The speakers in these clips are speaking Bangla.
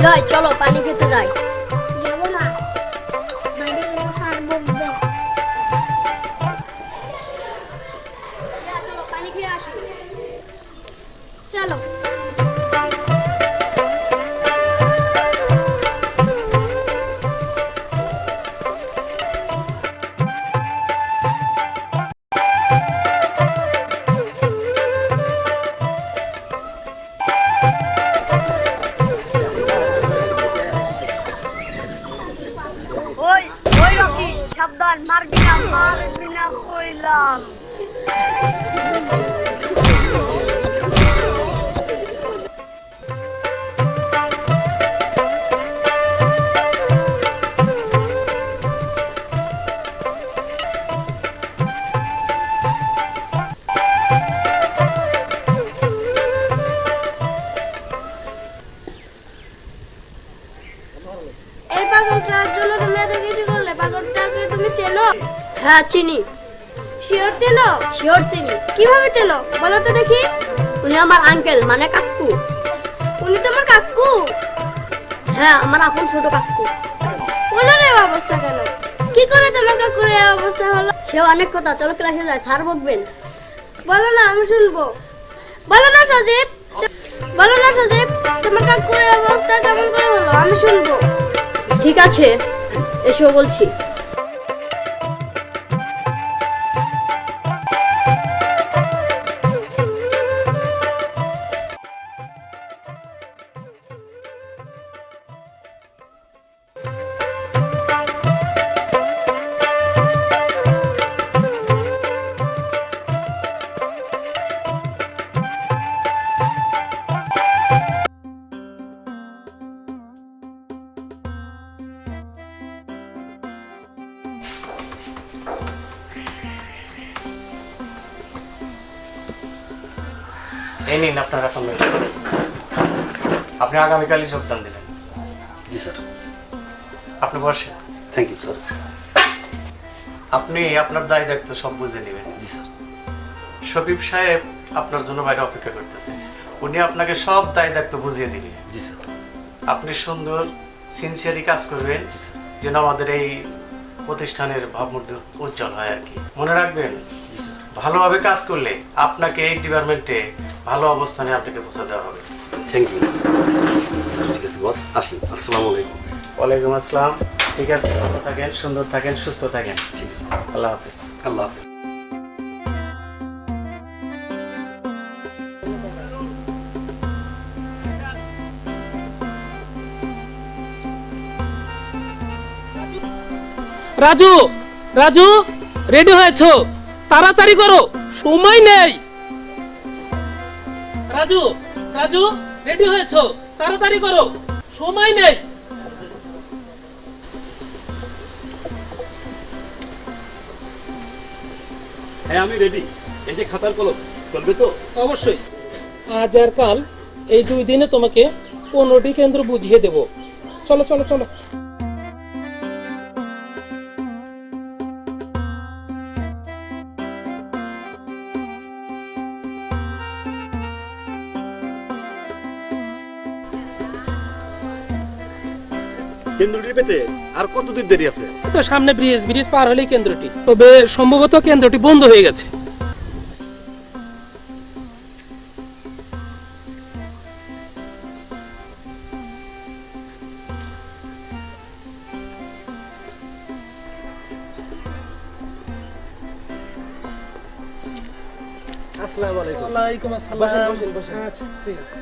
লয় চলো পানি খেতে যাই। যাবো না, বাইরে গেলে স্যার বকবে। চলো পানি খেয়ে আসি। চলো। ওই ওই রকি সাবধান, মারবি না কইলাম। এই পাগলটার জন্য তুমি এত কিছু করলে, পাগলটাকে তুমি চেনো? হ্যাঁ চিনি। শিওর চেনো? শিওর চিনি। কিভাবে চেনো বলো তো দেখি। উনি আমার আঙ্কেল মানে কাকু। উনি তোমার কাকু? হ্যাঁ আমার আপন ছোট কাকু। ওনার এই অবস্থা কেন? কি করে তোমার কাকুর এই অবস্থা হলো? সেও অনেক কথা, চলো ক্লাসে যাই, স্যার বকবেন। বলো না, আমি শুনবো। বলো না সজীব, বলো না সজীব, তোমার কাকুর এই অবস্থা কেমন করে হলো, আমি শুনবো। ঠিক আছে এসো বলছি। এই নিন আপনার অ্যাপয়েন্টমেন্ট। আপনি আগামীকালই যোগদান দেবেন। জি স্যার। আপনি বসেন। Thank you sir. আপনি আপনার দায় দায়িত্ব সব বুঝে নেবেন। জি স্যার। শফিক সাহেব আপনার জন্য বাইরে অপেক্ষা করতেছেন। উনি আপনাকে সব দায় দায়িত্ব বুঝিয়ে দিবে। জি স্যার। আপনি সুন্দর সিনসিয়ারি কাজ করবেন জি স্যার। যেন আমাদের এই প্রতিষ্ঠানের ভাবমূর্তি উজ্জ্বল হয় আর কি। মনে রাখবেন, জি স্যার। ভালোভাবে কাজ করলে আপনাকে এই ডিপার্টমেন্টে ভালো অবস্থানে আপনাকে পৌঁছে দেওয়া হবে। Thank you. ঠিক আছে বস, আসি। আসসালামু আলাইকুম। ওয়ালাইকুম আসসালাম। ঠিক আছে, ভালো থাকেন, সুন্দর থাকেন, সুস্থ থাকেন। ঠিক আছে। আল্লাহ হাফিজ। আল্লাহ হাফেজ। রাজু, রাজু, রেডি হয়েছো? তাড়াতাড়ি করো, সময় নেই। রাজু, রাজু, রেডি হয়েছো? তাড়াতাড়ি করো, সময় নেই। হ্যাঁ আমি রেডি। এই যে খাতার কলম, চলবে তো? অবশ্যই। আজ আর কাল এই 2 দিনে তোমাকে 15টি কেন্দ্র বুঝিয়ে দেব। চলো চলো চলো। কেন্দ্রটি পেতে আর কতদিন দেরি আছে? তো সামনে ব্রিজ, ব্রিজ পার হলেই কেন্দ্রটি। তবে সম্ভবত কেন্দ্রটি বন্ধ হয়ে গেছে। আসসালামু আলাইকুম। ওয়ালাইকুম আসসালাম। বসেন, বসেন, বসেন। আচ্ছা ঠিক আছে।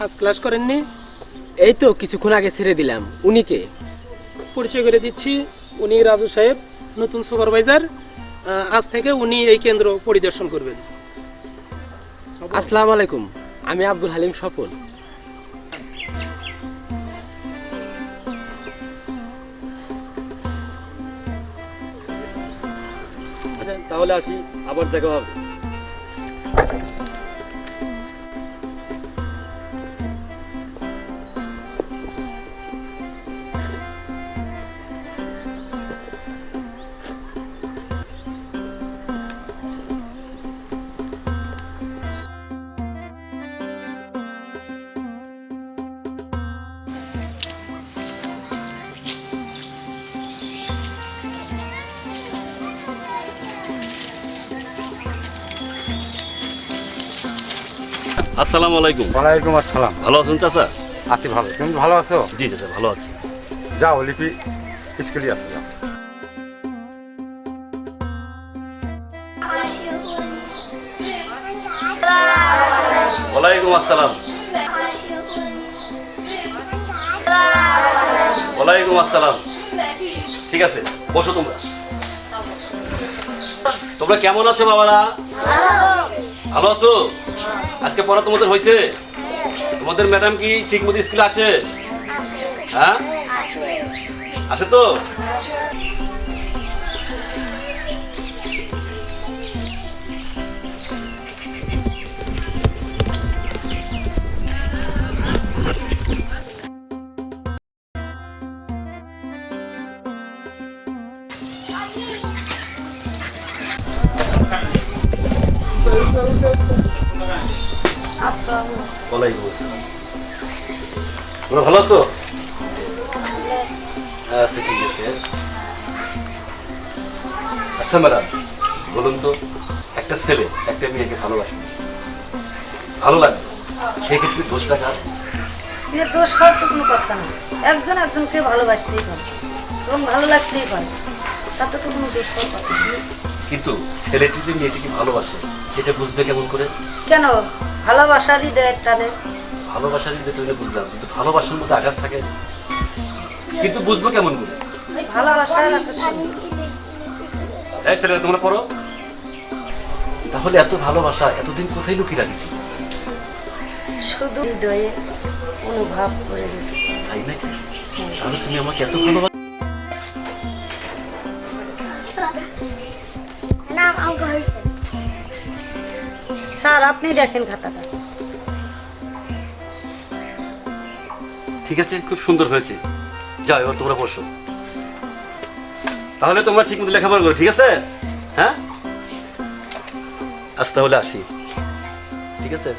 আজ ক্লাস করেননি? এই তো কিছুক্ষণ আগে ছেড়ে দিলাম। উনি কে? পরিচয় করে দিচ্ছি, উনি রাজু সাহেব, নতুন সুপারভাইজার। আজ থেকে উনি এই কেন্দ্র পরিদর্শন করবেন। আসসালামু আলাইকুম, আমি আব্দুল হালিম স্বপন। আচ্ছা তাহলে আসি, আবার দেখা হবে। আসসালামু আলাইকুম। ওয়ালাইকুম আসসালাম। ভালো আছেন চাচা? আছি ভালো, তুমি ভালো আছো? জি চাচা ভালো আছি। যাও লিপি স্কুলে আসো যাও। ওয়ালাইকুম আসসালাম। ওয়ালাইকুম আসসালাম। ঠিক আছে, বসো তোমরা। তোমরা কেমন আছো বাবারা? ভালো আছো? আজকে পড়া তোমাদের হয়েছে? তোমাদের ম্যাডাম কি ঠিক মতো স্কুলে আসে? হ্যাঁ আসে তো? ওয়ালাইকুম আসসালাম। তোমরা ভালো আছো? আচ্ছা ঠিক আছে। আচ্ছা ম্যাডাম বলুন তো, একটা ছেলে একটা মেয়েকে ভালোবাসে, ভালো লাগে, সেক্ষেত্রে দোষটা কার? এর দোষ হওয়ার তো কোনো কথা না। একজন একজনকে ভালোবাসতেই পারে এবং ভালো লাগতেই পারে, তাতে তো কোনো দোষ হওয়ার কথা না। কিন্তু ছেলেটি যে মেয়েটিকে ভালোবাসে সেটা বুঝবে কেমন করে? কেন, ভালোবাসার হৃদয়ের টানে। ভালোবাসার দিকে তুমি বুঝলাম, কিন্তু ভালোবাসার মধ্যে আঘাত থাকে, কিন্তু বুঝবো কেমন করে? এই ভালোবাসার আকর্ষণ। এই ছেলেরা তোমরা পড়ো। তাহলে এত ভালোবাসা এতদিন কোথায় লুকিয়ে রাখিস? শুধু হৃদয়ে অনুভব করে রেখেছি। তাই নাকি? তাহলে তুমি আমাকে এত ভালোবাসো? স্যার আপনি দেখেন খাতাটা। ঠিক আছে, খুব সুন্দর হয়েছে। যাও এবার তোমরা বসো। তাহলে তোমরা ঠিক মতো লেখাপড়া করো, ঠিক আছে? হ্যাঁ আজ তাহলে আসি, ঠিক আছে?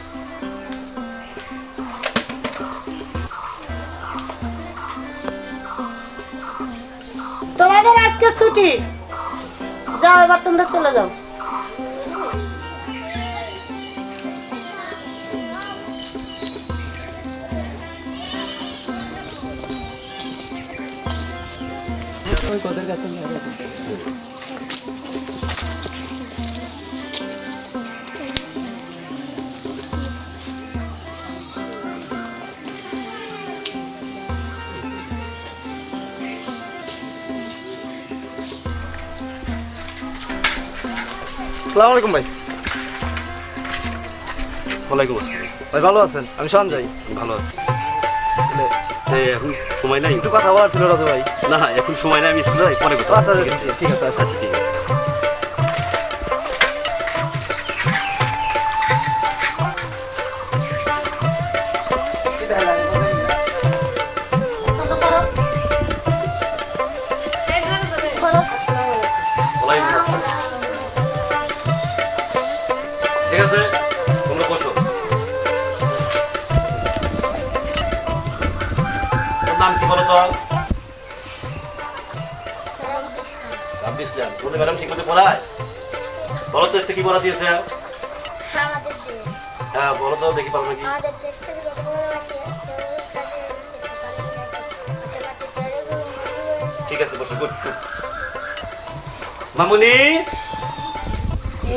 তোমাদের আজকে ছুটি, যাও এবার তোমরা চলে যাও। আসসালামু আলাইকুম ভাই। ওয়ালাইকুম আসসালাম। ভাই ভালো আছেন? আমি সঞ্জয়। ভালো আছি। এখন সময় নাই, একটু কথা বলার ছিল রাজু ভাই। না এখন সময় নাই, আমি স্কুলে যাই, পরে কথা। আচ্ছা ঠিক আছে আচ্ছা ঠিক আছে। ওয়ালাইকুম আসসালাম। ঠিক আছে, তোমরা বসো। তোর নাম কি বলো তো? রাব্বি ইসলাম। তোমাদের ম্যাডাম ঠিক মতো পড়ায়? বলো তো কি পড়া দিয়েছে? হ্যাঁ বলো তো দেখি পারো নাকি। ঠিক আছে বসো। Good good. মামুনি,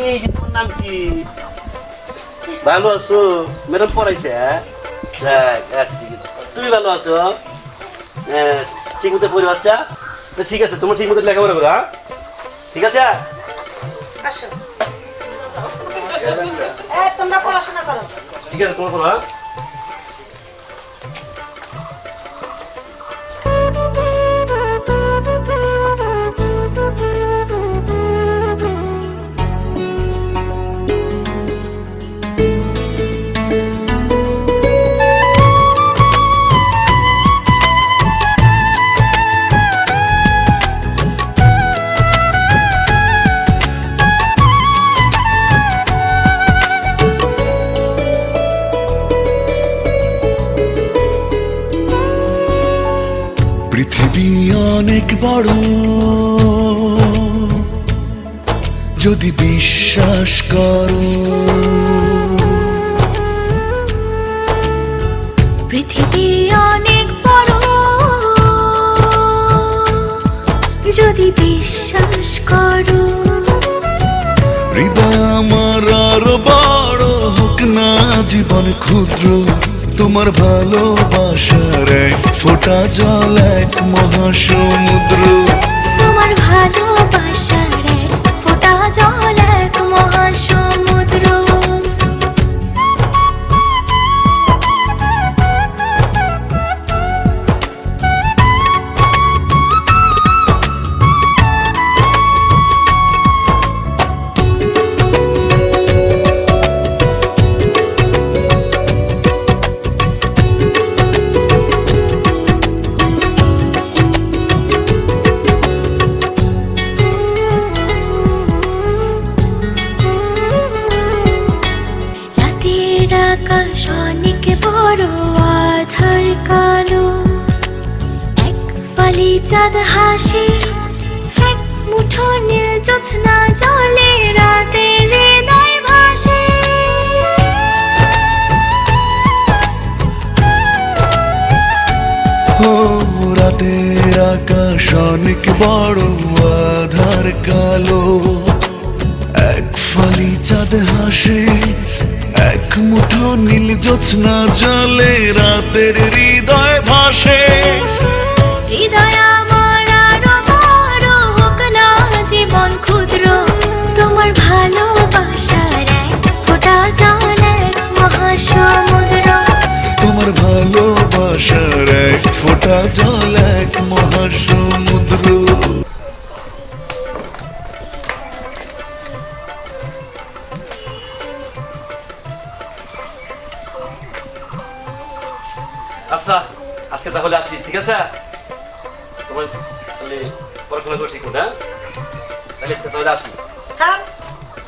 এই যে তোমার নাম কি? ভালো আছো? ম্যাডাম পড়াইছে? তুমি ভালো আছো? ঠিক মতো পড়ি বাচ্চা? ঠিক আছে, তোমার ঠিক মতো লেখাপড়া করো। হ্যাঁ ঠিক আছে। আসো, তোমরা পড়াশোনা করো। ঠিক আছে, তোমার পড়ো। হ্যাঁ পৃথিবী অনেক বড়, যদি বিশ্বাস করো তোমার আরো বড় হোক না জীবন ক্ষুদ্র, তোমার ভালোবাসার এক ফোঁটা জল এক মহাসমুদ্র। তোমার ভালোবাসার এক ফোঁটা জল এক মহাসমুদ্র। রাতের আকাশ অনেক বড় আধার কালো, এক ফালি চাঁদ হাসে, এক মুঠো নীল জ্যোৎস্না জলে রাতের হৃদয় ভাসে। ও রাতের আকাশ অনেক বড় আধার কালো, এক ফালি চাঁদ হাসে, এক মুঠো নীল জ্যোৎস্না জলে রাতের হৃদয় ভাসে। হৃদয় আমার আরো বড় হোক না জীবন ক্ষুদ্র, তোমার ভালোবাসার এক ফোঁটা জল এক মহাসমুদ্র। তোমার ভালোবাসার এক ফোঁটা জল এক মহাসমুদ্র। আচ্ছা আজকে তাহলে আসি, ঠিক আছে? তোমার তাহলে পড়াশোনা করে ঠিক মতো, হ্যাঁ? তাহলে আজকে তাহলে আসি। স্যার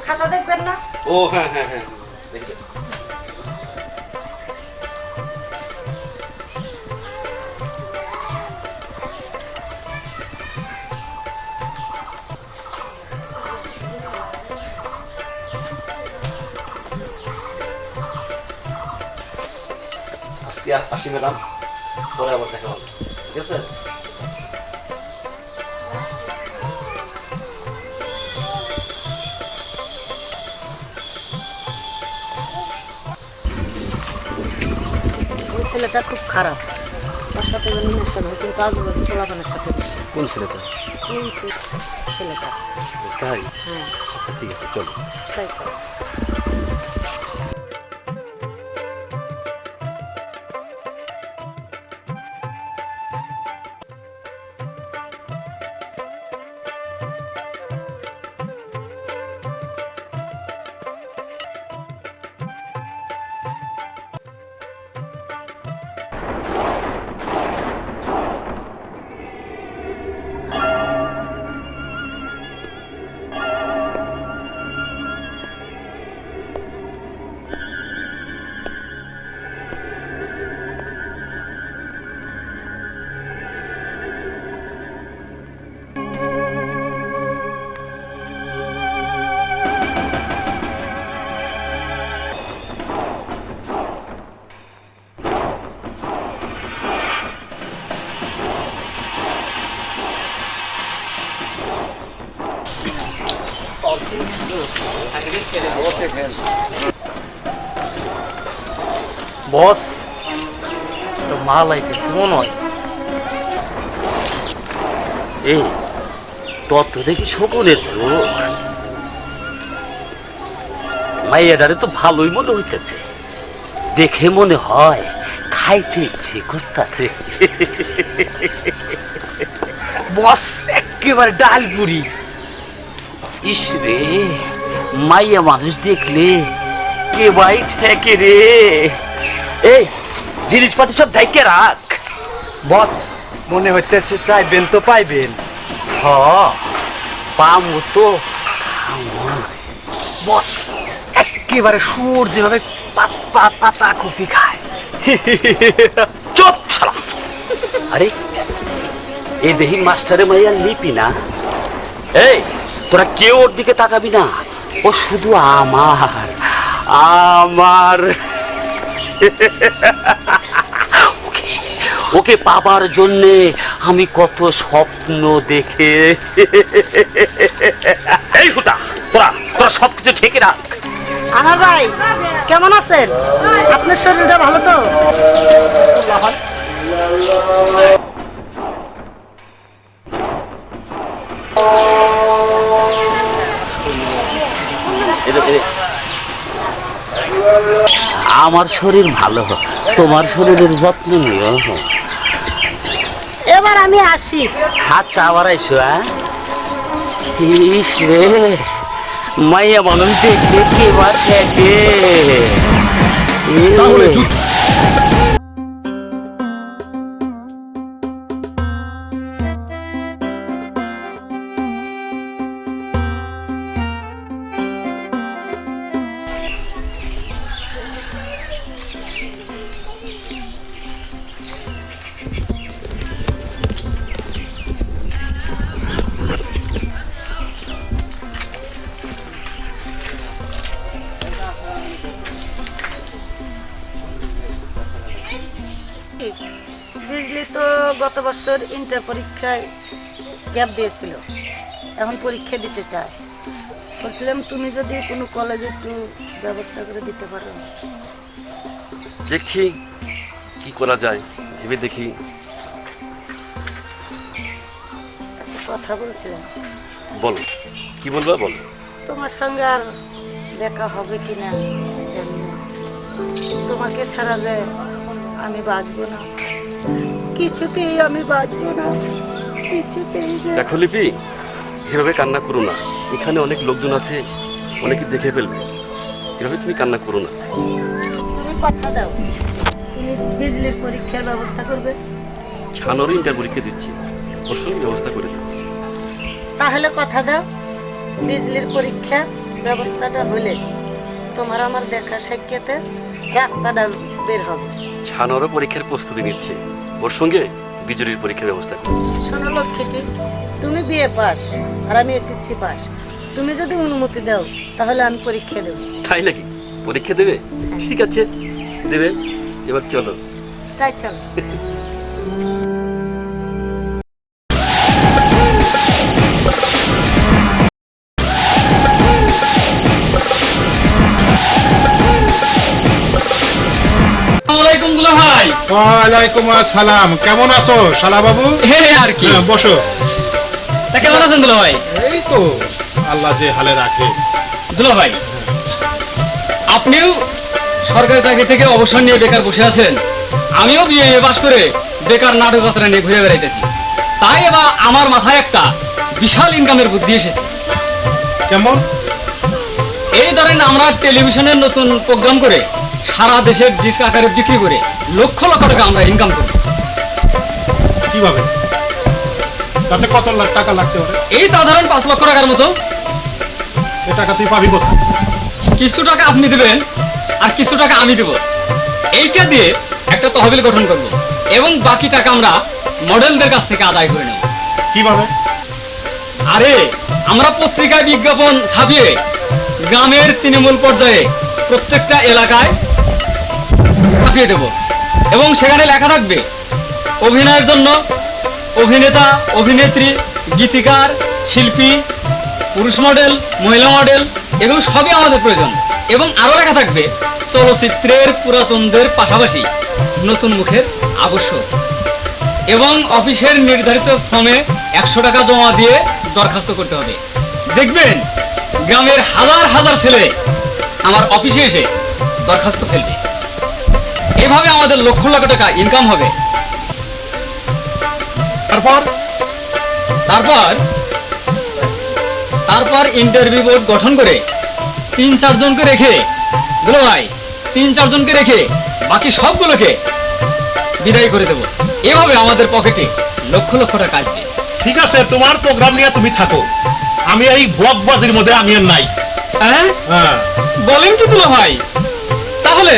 খাতা দেখবেন না? ও হ্যাঁ হ্যাঁ হ্যাঁ, দেখি দেখি। আজকে আসি ম্যাডাম, পরে আবার দেখা হবে, ঠিক আছে? ওই ছেলেটা খুব খারাপ, ওর সাথে যেন নেশা নয়, কিন্তু আজুবাজু পোলাপানের সাথে বেশি। কোন ছেলেটা? ওই তো ছেলেটা। তাই? হ্যাঁ আচ্ছা ঠিক আছে, চলো। তাই চল। বস মাল আইতেছে মনে হয়। এই তোর তো দেখি শকুনের চোখ, মাইয়াডারে তো ভালোই মনে হইতেছে, দেখে মনে হয় খাইতে ইচ্ছে করতেছে। বস একেবারে ডাল পুরি। ইস রে, মাইয়া মানুষ দেখলে কে বাই ঠেকে রে। এই জিনিসপাতি সব ঢাইকে রাখ। বস মনে হইতেছে চাইবেন তো পাইবেন। হ পামু তো খামু। বস একেবারে সুর যেভাবে পাতা পাতা কফি খায়। চুপ শালা। আরে এই দেহি মাস্টারে মাইয়া লিপি না। এই তোরা কেউ ওর দিকে তাকাবি না, ও শুধু আমার আমার ওকে পাবার জন্যে আমি কত স্বপ্ন দেখে। এই হুটা, তোরা তোরা সবকিছু ঠেকে রাখ। আনার ভাই কেমন আছেন? আপনার শরীরটা ভালো তো? আমার শরীর ভালো, তোমার শরীরের যত্ন নিও। এবার আমি আসি। আচ্ছা আবার আইসো। ইস রে, মাইয়া মানুষ দেখলে কেবার থাকে। বিজলি তো গত বছর ইন্টার পরীক্ষায় গ্যাপ দিয়েছিল, এখন পরীক্ষা দিতে চায়। বলছিলাম তুমি যদি কোনো কলেজে একটু ব্যবস্থা করে দিতে পারো। দেখছি কি করা যায়, ভেবে দেখি। একটা কথা বলছিলাম। বলো, কি বলবা বলো। তোমার সঙ্গে আর দেখা হবে কিনা জানি না। তোমাকে ছাড়া যে আমি বাঁচবো না, কিছুতেই আমি বাঁচবো না, কিছুতেই। দেখো লিপি, এভাবে কান্না করো না। এখানে অনেক লোকজন আছে, অনেকে দেখে ফেলবে। এভাবে তুমি কান্না করো না। তুমি কথা দাও, তুমি বিজলির পরীক্ষার ব্যবস্থা করবে। ছানোরও ইন্টার পরীক্ষা দিচ্ছি, ওর সঙ্গে ব্যবস্থা করে দেবো। তাহলে কথা দাও, বিজলির পরীক্ষার ব্যবস্থাটা হলে তোমার আমার দেখা সাক্ষাতে রাস্তাটা বের হবে। ছানোরও পরীক্ষার প্রস্তুতি নিচ্ছে, ওর সঙ্গে বিজুরির পরীক্ষার ব্যবস্থা করবে। শোনো লক্ষ্মীটি, তুমি বিএ পাস আর আমি এসএসসি পাস। তুমি যদি অনুমতি দাও তাহলে আমি পরীক্ষা দেব। তাই নাকি? পরীক্ষা দেবে? ঠিক আছে, দেবে। এবার চলো। তাই চলো। ওয়ালাইকুম আসসালাম। কেমন আছো শালা বাবু? আর কি বসো। তা কেমন আছেন দুলা ভাই? এই তো আল্লাহ যে হালে রাখে। দুলা ভাই, আপনিও সরকারি চাকরি থেকে অবসর নিয়ে বেকার বসে আছেন, আমিও বিএ পাস করে বেকার নাটক যাত্রা নিয়ে ঘুরে বেড়াইতেছি। তাই এবার আমার মাথায় একটা বিশাল ইনকামের বুদ্ধি এসেছে। কেমন? এই ধরেন আমরা টেলিভিশনের নতুন প্রোগ্রাম করে সারা দেশের ডিস্ক আকারে বিক্রি করে লক্ষ লক্ষ টাকা আমরা ইনকাম করি। কিভাবে? তাতে কত লাখ টাকা লাগতে পারে? এই তা ধরেন 5 লক্ষ টাকার মতো। এ টাকা তুই পাবি কোথায়? কিছু টাকা আপনি দেবেন আর কিছু টাকা আমি দেব। এইটা দিয়ে একটা তহবিল গঠন করব এবং বাকি টাকা আমরা মডেলদের কাছ থেকে আদায় করে নেব। কিভাবে? আরে আমরা পত্রিকায় বিজ্ঞাপন ছাপিয়ে গ্রামের তৃণমূল পর্যায়ে প্রত্যেকটা এলাকায় ছাপিয়ে দেব এবং সেখানে লেখা থাকবে অভিনয়ের জন্য অভিনেতা, অভিনেত্রী, গীতিকার, শিল্পী, পুরুষ মডেল, মহিলা মডেল, এগুলো সবই আমাদের প্রয়োজন। এবং আরো লেখা থাকবে চলচ্চিত্রের পুরাতনদের পাশাপাশি নতুন মুখের আবশ্যক। এবং অফিসের নির্ধারিত ফর্মে 100 টাকা জমা দিয়ে দরখাস্ত করতে হবে। দেখবেন গ্রামের হাজার হাজার ছেলে আমার অফিসে এসে দরখাস্ত ফেলবে। এভাবে আমাদের লক্ষ লক্ষ টাকা ইনকাম হবে। তারপর তারপর তারপর ইন্টারভিউ বোর্ড গঠন করে 3-4 জনকে রেখে, বলো ভাই, 3-4 জনকে রেখে বাকি সবগুলোকে বিদায় করে দেব। এভাবে আমাদের পকেটে লক্ষ লক্ষ টাকা আসবে। ঠিক আছে, তোমার প্রোগ্রাম নিয়ে তুমি থাকো, আমি এই ব্লগবাজির মধ্যে আমি আর নাই। হ্যাঁ, হ্যাঁ, বলেন কি তুলা ভাই? তাহলে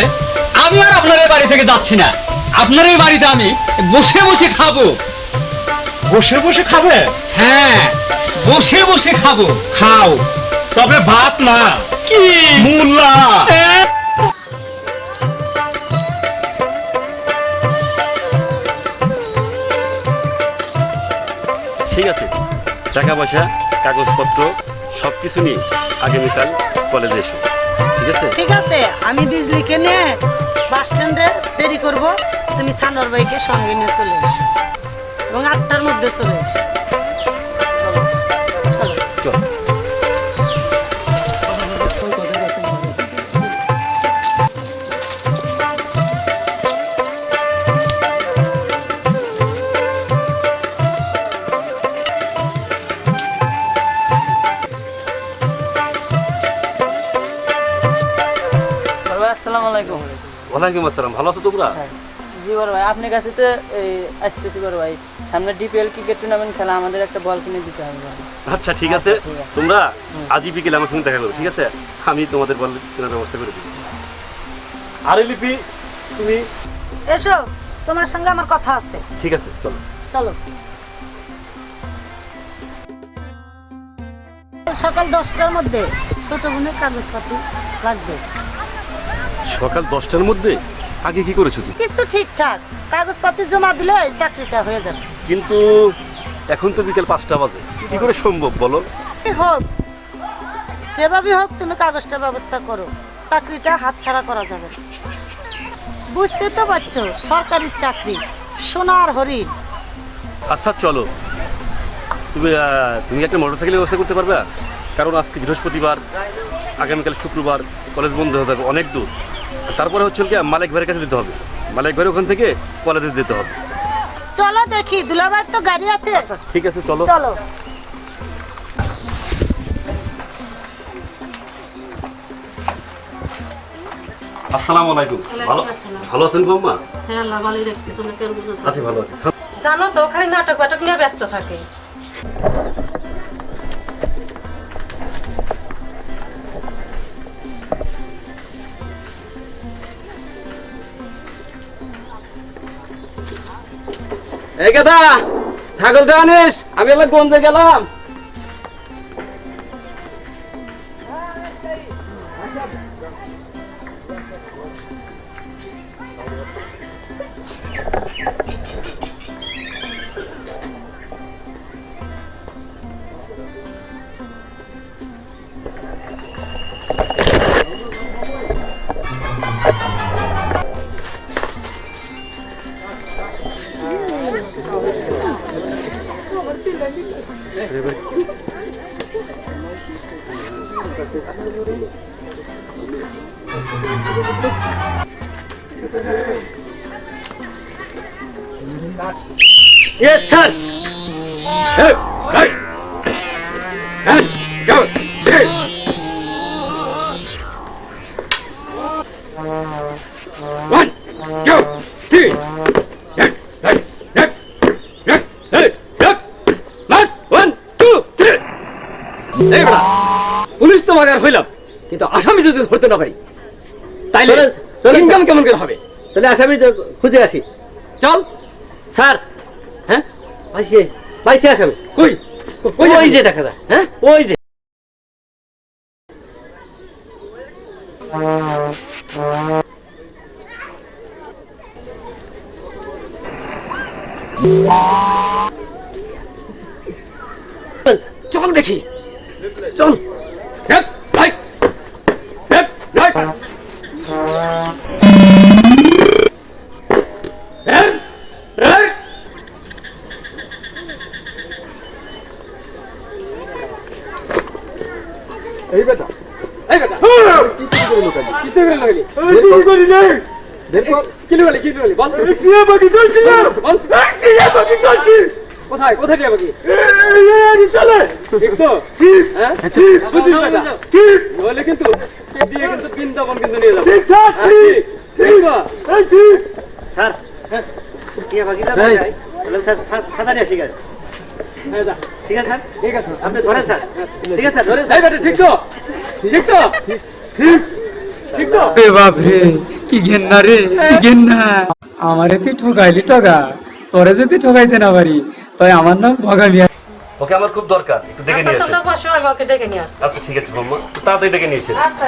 আমি আর আপনার এই বাড়ি থেকে যাচ্ছি না। আপনার এই বাড়িতে আমি বসে বসে খাবো। বসে বসে খাবে? হ্যাঁ, বসে বসে খাবো। খাও, তবে ভাত না। কি মূলা? ঠিক আছে, টাকা পয়সা, কাগজপত্র সব কিছু নিয়ে আগামীকাল কলেজে এসো। ঠিক আছে? ঠিক আছে, আমি বিজলিকে নিয়ে বাস স্ট্যান্ডে দেরি করব, তুমি সানোর ভাইকে সঙ্গে নিয়ে চলে এসো এবং 8টার মধ্যে চলে এসো। চলো চল। আসসালামু আলাইকুম। ওয়ালাইকুম আসসালাম। ভালো আছো তোমরা? জি বড় ভাই, আপনার কাছে তো এই আসতেছি বড় ভাই, সামনে ডিপিএল ক্রিকেট টুর্নামেন্ট খেলা, আমাদের একটা বল কিনে দিতে হবে। আচ্ছা ঠিক আছে, তোমরা আজই বিকেলে আমার সঙ্গে দেখা করো, ঠিক আছে? আমি তোমাদের বল কেনার ব্যবস্থা করে দিই। আরে লিপি, তুমি এসো, তোমার সঙ্গে আমার কথা আছে। ঠিক আছে, চলো চলো। সকাল 10টার মধ্যে ছোট বোনের কাগজপাতি লাগবে। সকাল 10টার মধ্যে? আগে কি করেছো তুমি? কিছু ঠিকঠাক, কাগজপাতি জমা দিলে চাকরিটা হয়ে যাবে। কিন্তু এখন তো বিকেল 5টা বাজে, কি করে সম্ভব বলো? হোক, যেভাবে হোক তুমি কাগজটার ব্যবস্থা করো, চাকরিটা হাতছাড়া করা যাবে না। বুঝতে তো পারছো, সরকারি চাকরি, সোনার হরিণ। আচ্ছা চলো, তুমি একটা মোটরসাইকেলের ব্যবস্থা করতে পারবে? কারণ আজকে বৃহস্পতিবার, আগামীকাল শুক্রবার, কলেজ বন্ধ হয়ে যাবে, অনেক দূর। তারপরে হচ্ছে কি মালিক ভাইয়ের কাছে দিতে হবে, মালিক ভাইয়ের ওখান থেকে কলেজে যেতে হবে। চলো দেখি, দুলাভাইয়ের তো গাড়ি আছে। ঠিক আছে চলো। চলো। আসসালামু আলাইকুম। ভালো ভালো আছেন বৌমা? হ্যাঁ আল্লাহ ভালোই রাখছি, তুমি কেমন আছো? আছি, ভালো আছি। জানো তো, ওখানে নাটক নিয়ে ব্যস্ত থাকে। এই কথা ছাগলটা আনিস, আমি এলাকা গঞ্জে গেলাম। Yes, sir. Hey, right. And go. Hey. 1, 2, 3. Right, right, right, right, right, right. March, 1, 2, 3. এই বড়া, পুলিশ তো মাগার হইলাম, কিন্তু আসামি যদি ধরতে না পারি তাইলে ইনকাম কেমন করে হবে? তাহলে আসামি খুঁজে আসি, চল। স্যার, হ্যাঁ পাইছে পাইছে আসামি। কই কই? ওই যে দেখা যায়। হ্যাঁ ওই যে। চল দেখি, চল। Left right, left right, left right. এই বেটা, এই বেটা, কিসে গেল লাগলি? কি করি নাই? দেখো কি বলি, কি বলি বল। টিয়া বাকি চলছি না, বল। টিয়া বাকি চলছি। কোথায় কোথায় টিয়া বাকি? এই চলে ঠিক তো? হ্যাঁ ঠিক বুঝি বেটা, ঠিক বলে কিন্তু কে দিয়ে কিন্তু বৃন্দাবন কিন্তু নিয়ে যাব। ঠিক ঠিক ঠিক ঠিক এই ঠিক। স্যার টিয়া বাকি যাবে যাই, বলে খাতারে আসি গেছে। হ্যাঁ যা, ঠিক আছে স্যার, ঠিক আছে আপনি ধরেন স্যার। ঠিক আছে ধরে। এই বেটা ঠিক তো? ঠিক তো? ঠিক ঠিক তো? এ বাপ রে, কি ঘেন্না রে, কি ঘেন্না। আমারে তুই ঠকাইলি টকা, তোরে যদি ঠকাইতে না পারি তাই আমার নাম ভগামিয়া। ওকে আমার খুব দরকার, একটু ডেকে নিয়ে আসেন। তোমরা বসো, আমি ওকে ডেকে নিয়ে আসছি। আচ্ছা ঠিক আছে বৌমা, তাড়াতাড়ি ডেকে নিয়ে এসেন। আচ্ছা।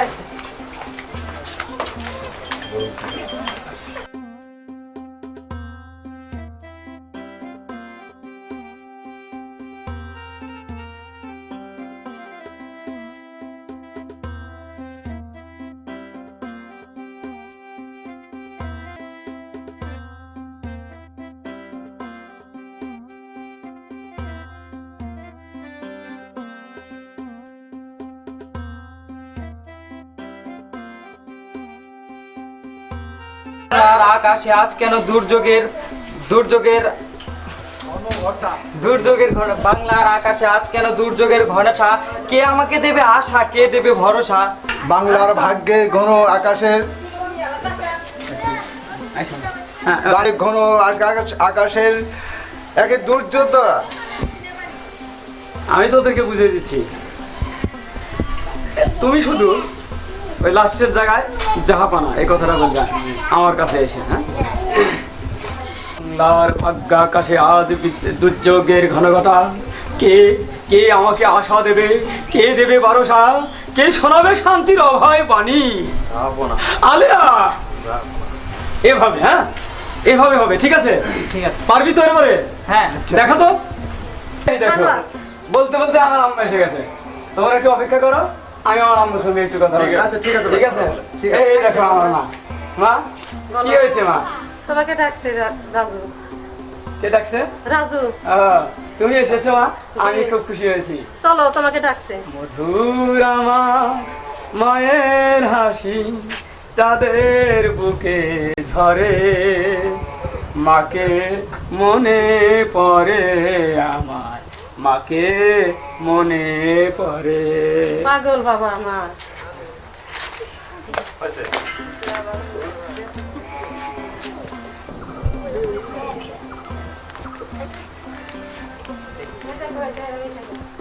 আকাশে আজ কেন দুর্যোগের বাংলার আকাশে আজ কেন দুর্যোগের ঘনছা? কে আমাকে দেবে আশা, কে দেবে ভরসা? বাংলার ভাগ্যে ঘন আকাশের ঘন আকাশের এক দুর্যোধা। আমি তোদেরকে বুঝিয়ে দিচ্ছি, তুমি শুধু ওই লাস্টের জায়গায় জাহাপানা এই কথাটা বলবে আমার কাছে এসে। হ্যাঁ, বাংলার ভাগ্য আকাশে আজ দুর্যোগের ঘনঘটা। কে কে আমাকে আশা দেবে, কে দেবে ভরসা, কে শোনাবে শান্তির অভয় বাণী? আলেয়া এভাবে, হ্যাঁ এভাবে হবে, ঠিক আছে? ঠিক আছে, পারবি তো এবারে? হ্যাঁ, দেখো তো, এই দেখো, বলতে বলতে আমার আম্মা এসে গেছে। তোমরা একটু অপেক্ষা করো, আমি আমার আম্মুর সঙ্গে একটু কথা বলি। ঠিক আছে, ঠিক আছে, ঠিক আছে। এই দেখো আমার মা। মা, কি হয়েছে মা? তোমাকে ডাকছে রাজু। কে ডাকছে? রাজু। তুমি এসেছো মা, আমি খুব খুশি হয়েছি। চলো, তোমাকে ডাকছে। মধুর আমার মায়ের হাসি চাঁদের বুকে ঝরে, মাকে মনে পড়ে আমার, মাকে মনে পড়ে। পাগল বাবা আমার।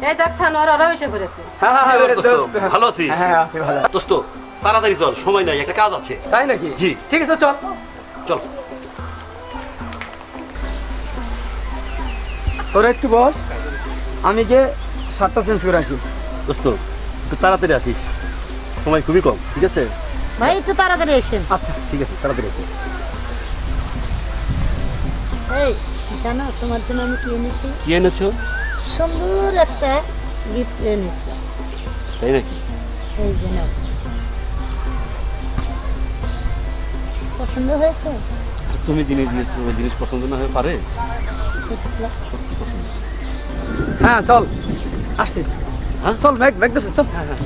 এই দেখ সানোয়ার, ওরা এসে পড়েছে। ভালো আছি? হ্যাঁ আছি ভালো। দোস্ত তাড়াতাড়ি চল, সময় নাই, একটা কাজ আছে। তাই নাকি? জি, ঠিক আছে, চল চল। তোরা একটু বল, আমি গিয়ে শার্টটা চেঞ্জ করে আসি। দোস্ত একটু তাড়াতাড়ি আসিস, সময় খুবই কম, ঠিক আছে? ভাই একটু তাড়াতাড়ি এসেন। আচ্ছা ঠিক আছে, তাড়াতাড়ি আসিস। এই জানো তোমার জন্য আমি কি এনেছি? কি এনেছো? সুন্দর একটা গিফট এনেছি। তাই নাকি? এই যে নাও। পছন্দ হয়েছে? তুমি জিনিস দিয়েছো, ওই জিনিস পছন্দ না হয়ে পারে? সত্যি পছন্দ। হ্যাঁ চল, আসছি। হ্যাঁ চল, ব্যাগ ব্যাগ দিস, চল। হ্যাঁ হ্যাঁ,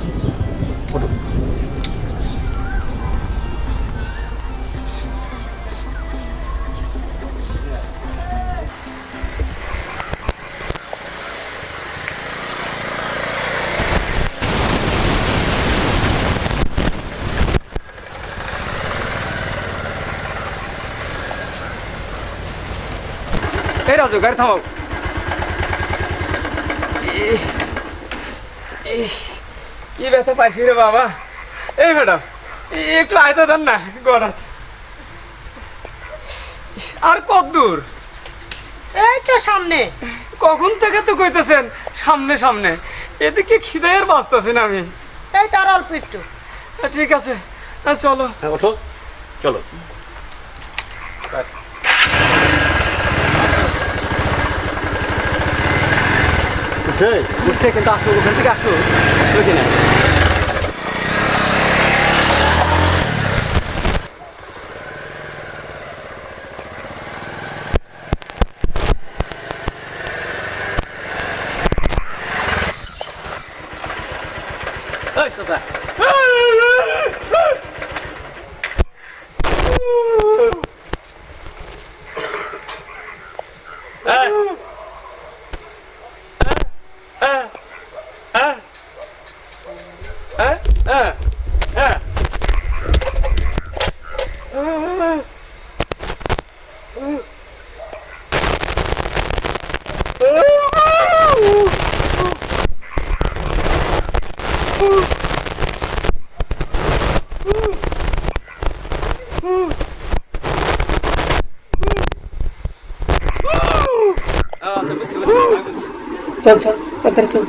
এই রাজু, গাড়ি থামাও। কি ব্যথা পাইছি রে বাবা। এই ম্যাডাম, একটু আয়তা দেন না গড়া। আর কত দূর? এই তো সামনে। কখন থেকে তো কইতেছেন সামনে সামনে, এদিকে খিদায়ের বাঁচতেছি না আমি। এই তার অল্প একটু। ঠিক আছে, চলো। হ্যাঁ ওঠো, চলো। বুঝছে, কিন্তু আসো, ওখান থেকে আসো, আসলো কিনা? চল চল, তাড়াতাড়ি চল।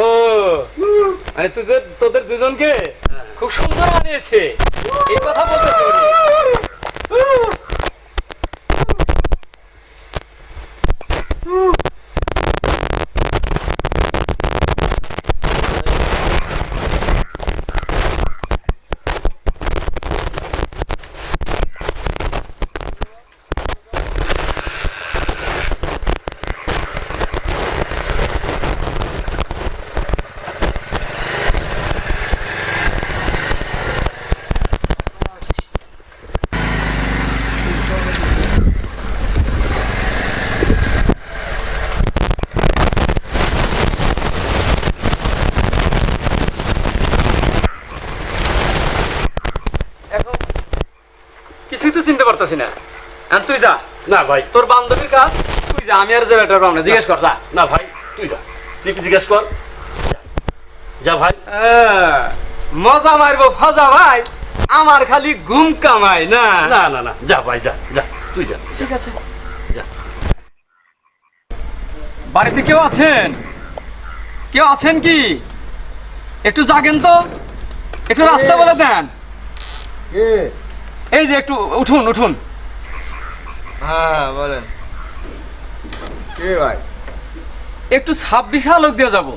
ও মানে তোদের দুজনকে খুব সুন্দর বানিয়েছে, এই কথা বলতেছে। চিনতে পারতেছি না। এখন তুই যা, না ভাই তোর বান্ধবীর কাজ তুই যা, আমি আর যে ব্যাটার পাবো না, জিজ্ঞেস কর যা। না ভাই তুই যা, তুই একটু জিজ্ঞেস কর, যা ভাই। মজা মারবো ফাজা ভাই, আমার খালি ঘুম কামাই না। না না না, যা ভাই যা যা, তুই যা। ঠিক আছে যা। বাড়িতে কেউ আছেন? কেউ আছেন কি? একটু জাগেন তো, একটু রাস্তা বলে দেন। এই যে একটু উঠুন উঠুন। হ্যাঁ বলেন কে ভাই? একটু 26 আলোক দিয়ে যাব,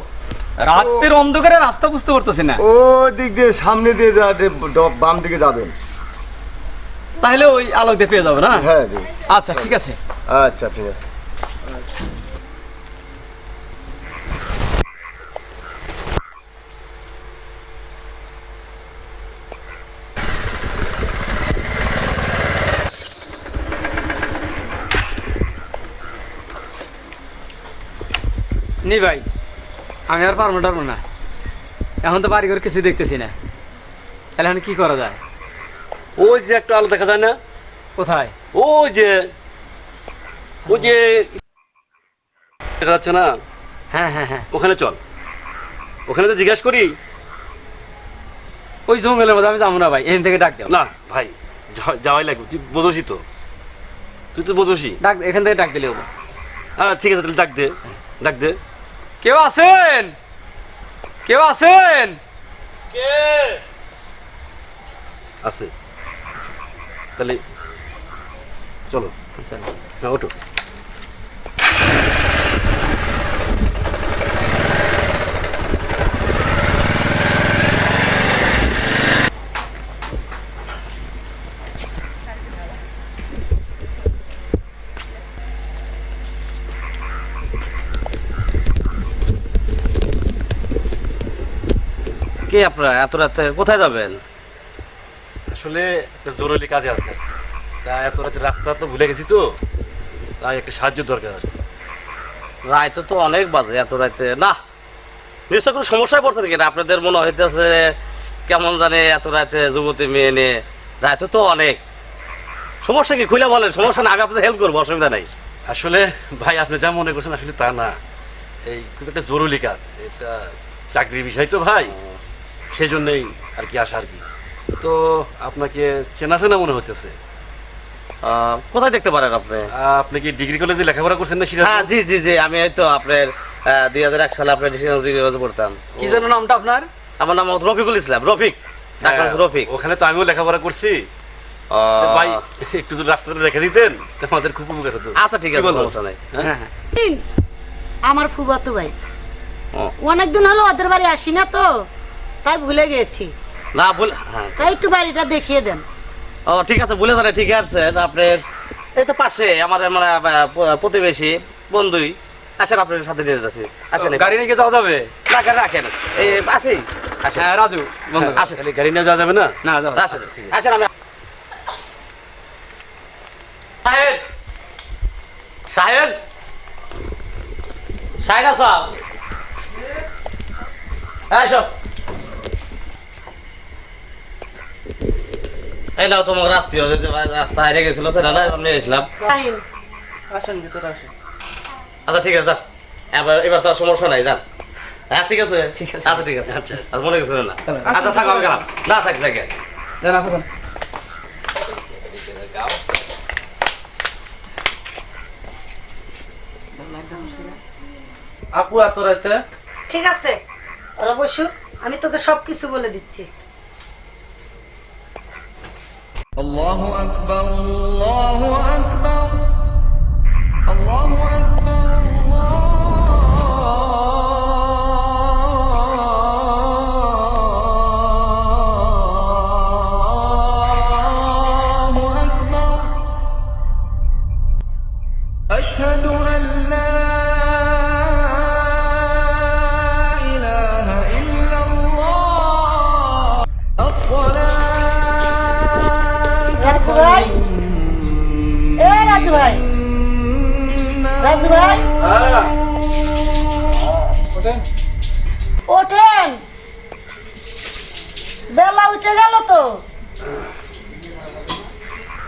রাতের অন্ধকারে রাস্তা বুঝতে পারতেছি না। ও দিক দিয়ে সামনে দিয়ে বাম দিকে যাবেন, তাহলে ওই আলোক দিয়ে পেয়ে যাবো না? হ্যাঁ আচ্ছা ঠিক আছে। আচ্ছা ঠিক আছে। নি ভাই, আমি আর পারবো না, এখন তো বাড়ি ঘর কিছু দেখতেছি না, তাহলে এখন কি করা যায়? ওই যে একটা আলো দেখা যায় না? কোথায়? ওই যে দেখা যাচ্ছে না? হ্যাঁ হ্যাঁ হ্যাঁ, ওখানে চল, ওখানে তো জিজ্ঞাসা করি। ওই জঙ্গলের মধ্যে আমি যাবো না ভাই, এখান থেকে ডাক দাও। না ভাই যাওয়াই লাগবে, তুই বোঝসি তো, তুই তো বোঝসি। ডাক, এখান থেকে ডাক দিলে হবো। ঠিক আছে তাহলে ডাক দে, ডাক দে। কেউ আছেন? কেউ আছেন? কে আছে? তাহলে চলো, হ্যাঁ ওঠো। কে আপনারা এত রাতে কোথায় যাবেন? আসলে একটা জরুরি কাজে আছে, তা এত রাতে রাস্তা তো ভুলে গেছি তো, তাই একটা সাহায্য দরকার। রাত তো অনেক বাজে, এত রাতে না নিশ্চয় কোনো সমস্যায় পড়ছেন কিনা? আপনাদের মনে হইতেছে কেমন জানে এত রাতে যুবতী মেয়ে নিয়ে, রাত তো অনেক। সমস্যা কি খুলে বলেন, সমস্যা না, আমি আপনাদের হেল্প করবো, অসুবিধা নাই। আসলে ভাই আপনি যা মনে করছেন আসলে তা না, এই খুব একটা জরুরি কাজ, এটা চাকরির বিষয় তো ভাই, সেজন্যই আর কি আসা আর কি। তো আপনাকে চেনা চেনা মনে হতেছে। কোথায় দেখতে পারেন আপনি? আপনি কি ডিগ্রি কলেজে লেখাপড়া করছেন না? হ্যাঁ জি জি জি, আমি এই তো আপনার 2001 সালে আপনার ডিগ্রি কলেজে পড়তাম। কি যেন নামটা আপনার? আমার নাম রফিকুল ইসলাম। রফিক, ডাক্তার রফিক। ওখানে তো আমিও লেখাপড়া করছি। ভাই একটু যদি রাস্তাটা রেখে দিতেন আমাদের খুব উপকার হতো। আচ্ছা ঠিক আছে, সমস্যা নাই। আমার ফুফাতো ভাই, অনেকদিন হলো ওদের বাড়ি আসি না তো, তাই ভুলে গেছি। না ভুল, তাই একটু বাড়িটা দেখিয়ে দেন। ও ঠিক আছে, ভুলে যান, ঠিক আছে। আপনার এই তো পাশে আমার মানে প্রতিবেশী বন্ধুই, আসেন আপনার সাথে নিয়ে যাচ্ছি। আসেন, গাড়ি নিয়ে যাওয়া যাবে না? গাড়ি রাখেন, এই আসেই আসেন। রাজু বন্ধু, আসেন। গাড়ি নিয়ে যাওয়া যাবে না? না যাও, আসেন আসেন। আমি সাহেব, সাহেব, সাহেব আসা, এসো। এই নাও তোমার রাত্রি রাস্তা হারিয়ে গেছিল, সেটা না আমি এসলাম। আসেন ভিতরে আসেন। আচ্ছা ঠিক আছে, এবার তো আর সমস্যা নাই, যান। হ্যাঁ ঠিক আছে, আচ্ছা ঠিক আছে, আচ্ছা মনে গেছিল না। আচ্ছা থাকো, আমি গেলাম। না থাক জায়গায়। আপু এত রাতে? ঠিক আছে, ওরা বসু, আমি তোকে সবকিছু বলে দিচ্ছি। আল্লাহু আকবার, আল্লাহু আকবার, আল্লাহু আকবার, আল্লাহু আকবার। আশহাদু আন লা ইলাহা ইল্লাল্লাহ। আসসালাতু রাজু ভাই, এ রাজু ভাই, রাজু ভাই, ওঠেন, বেলা উঠে গেল তো।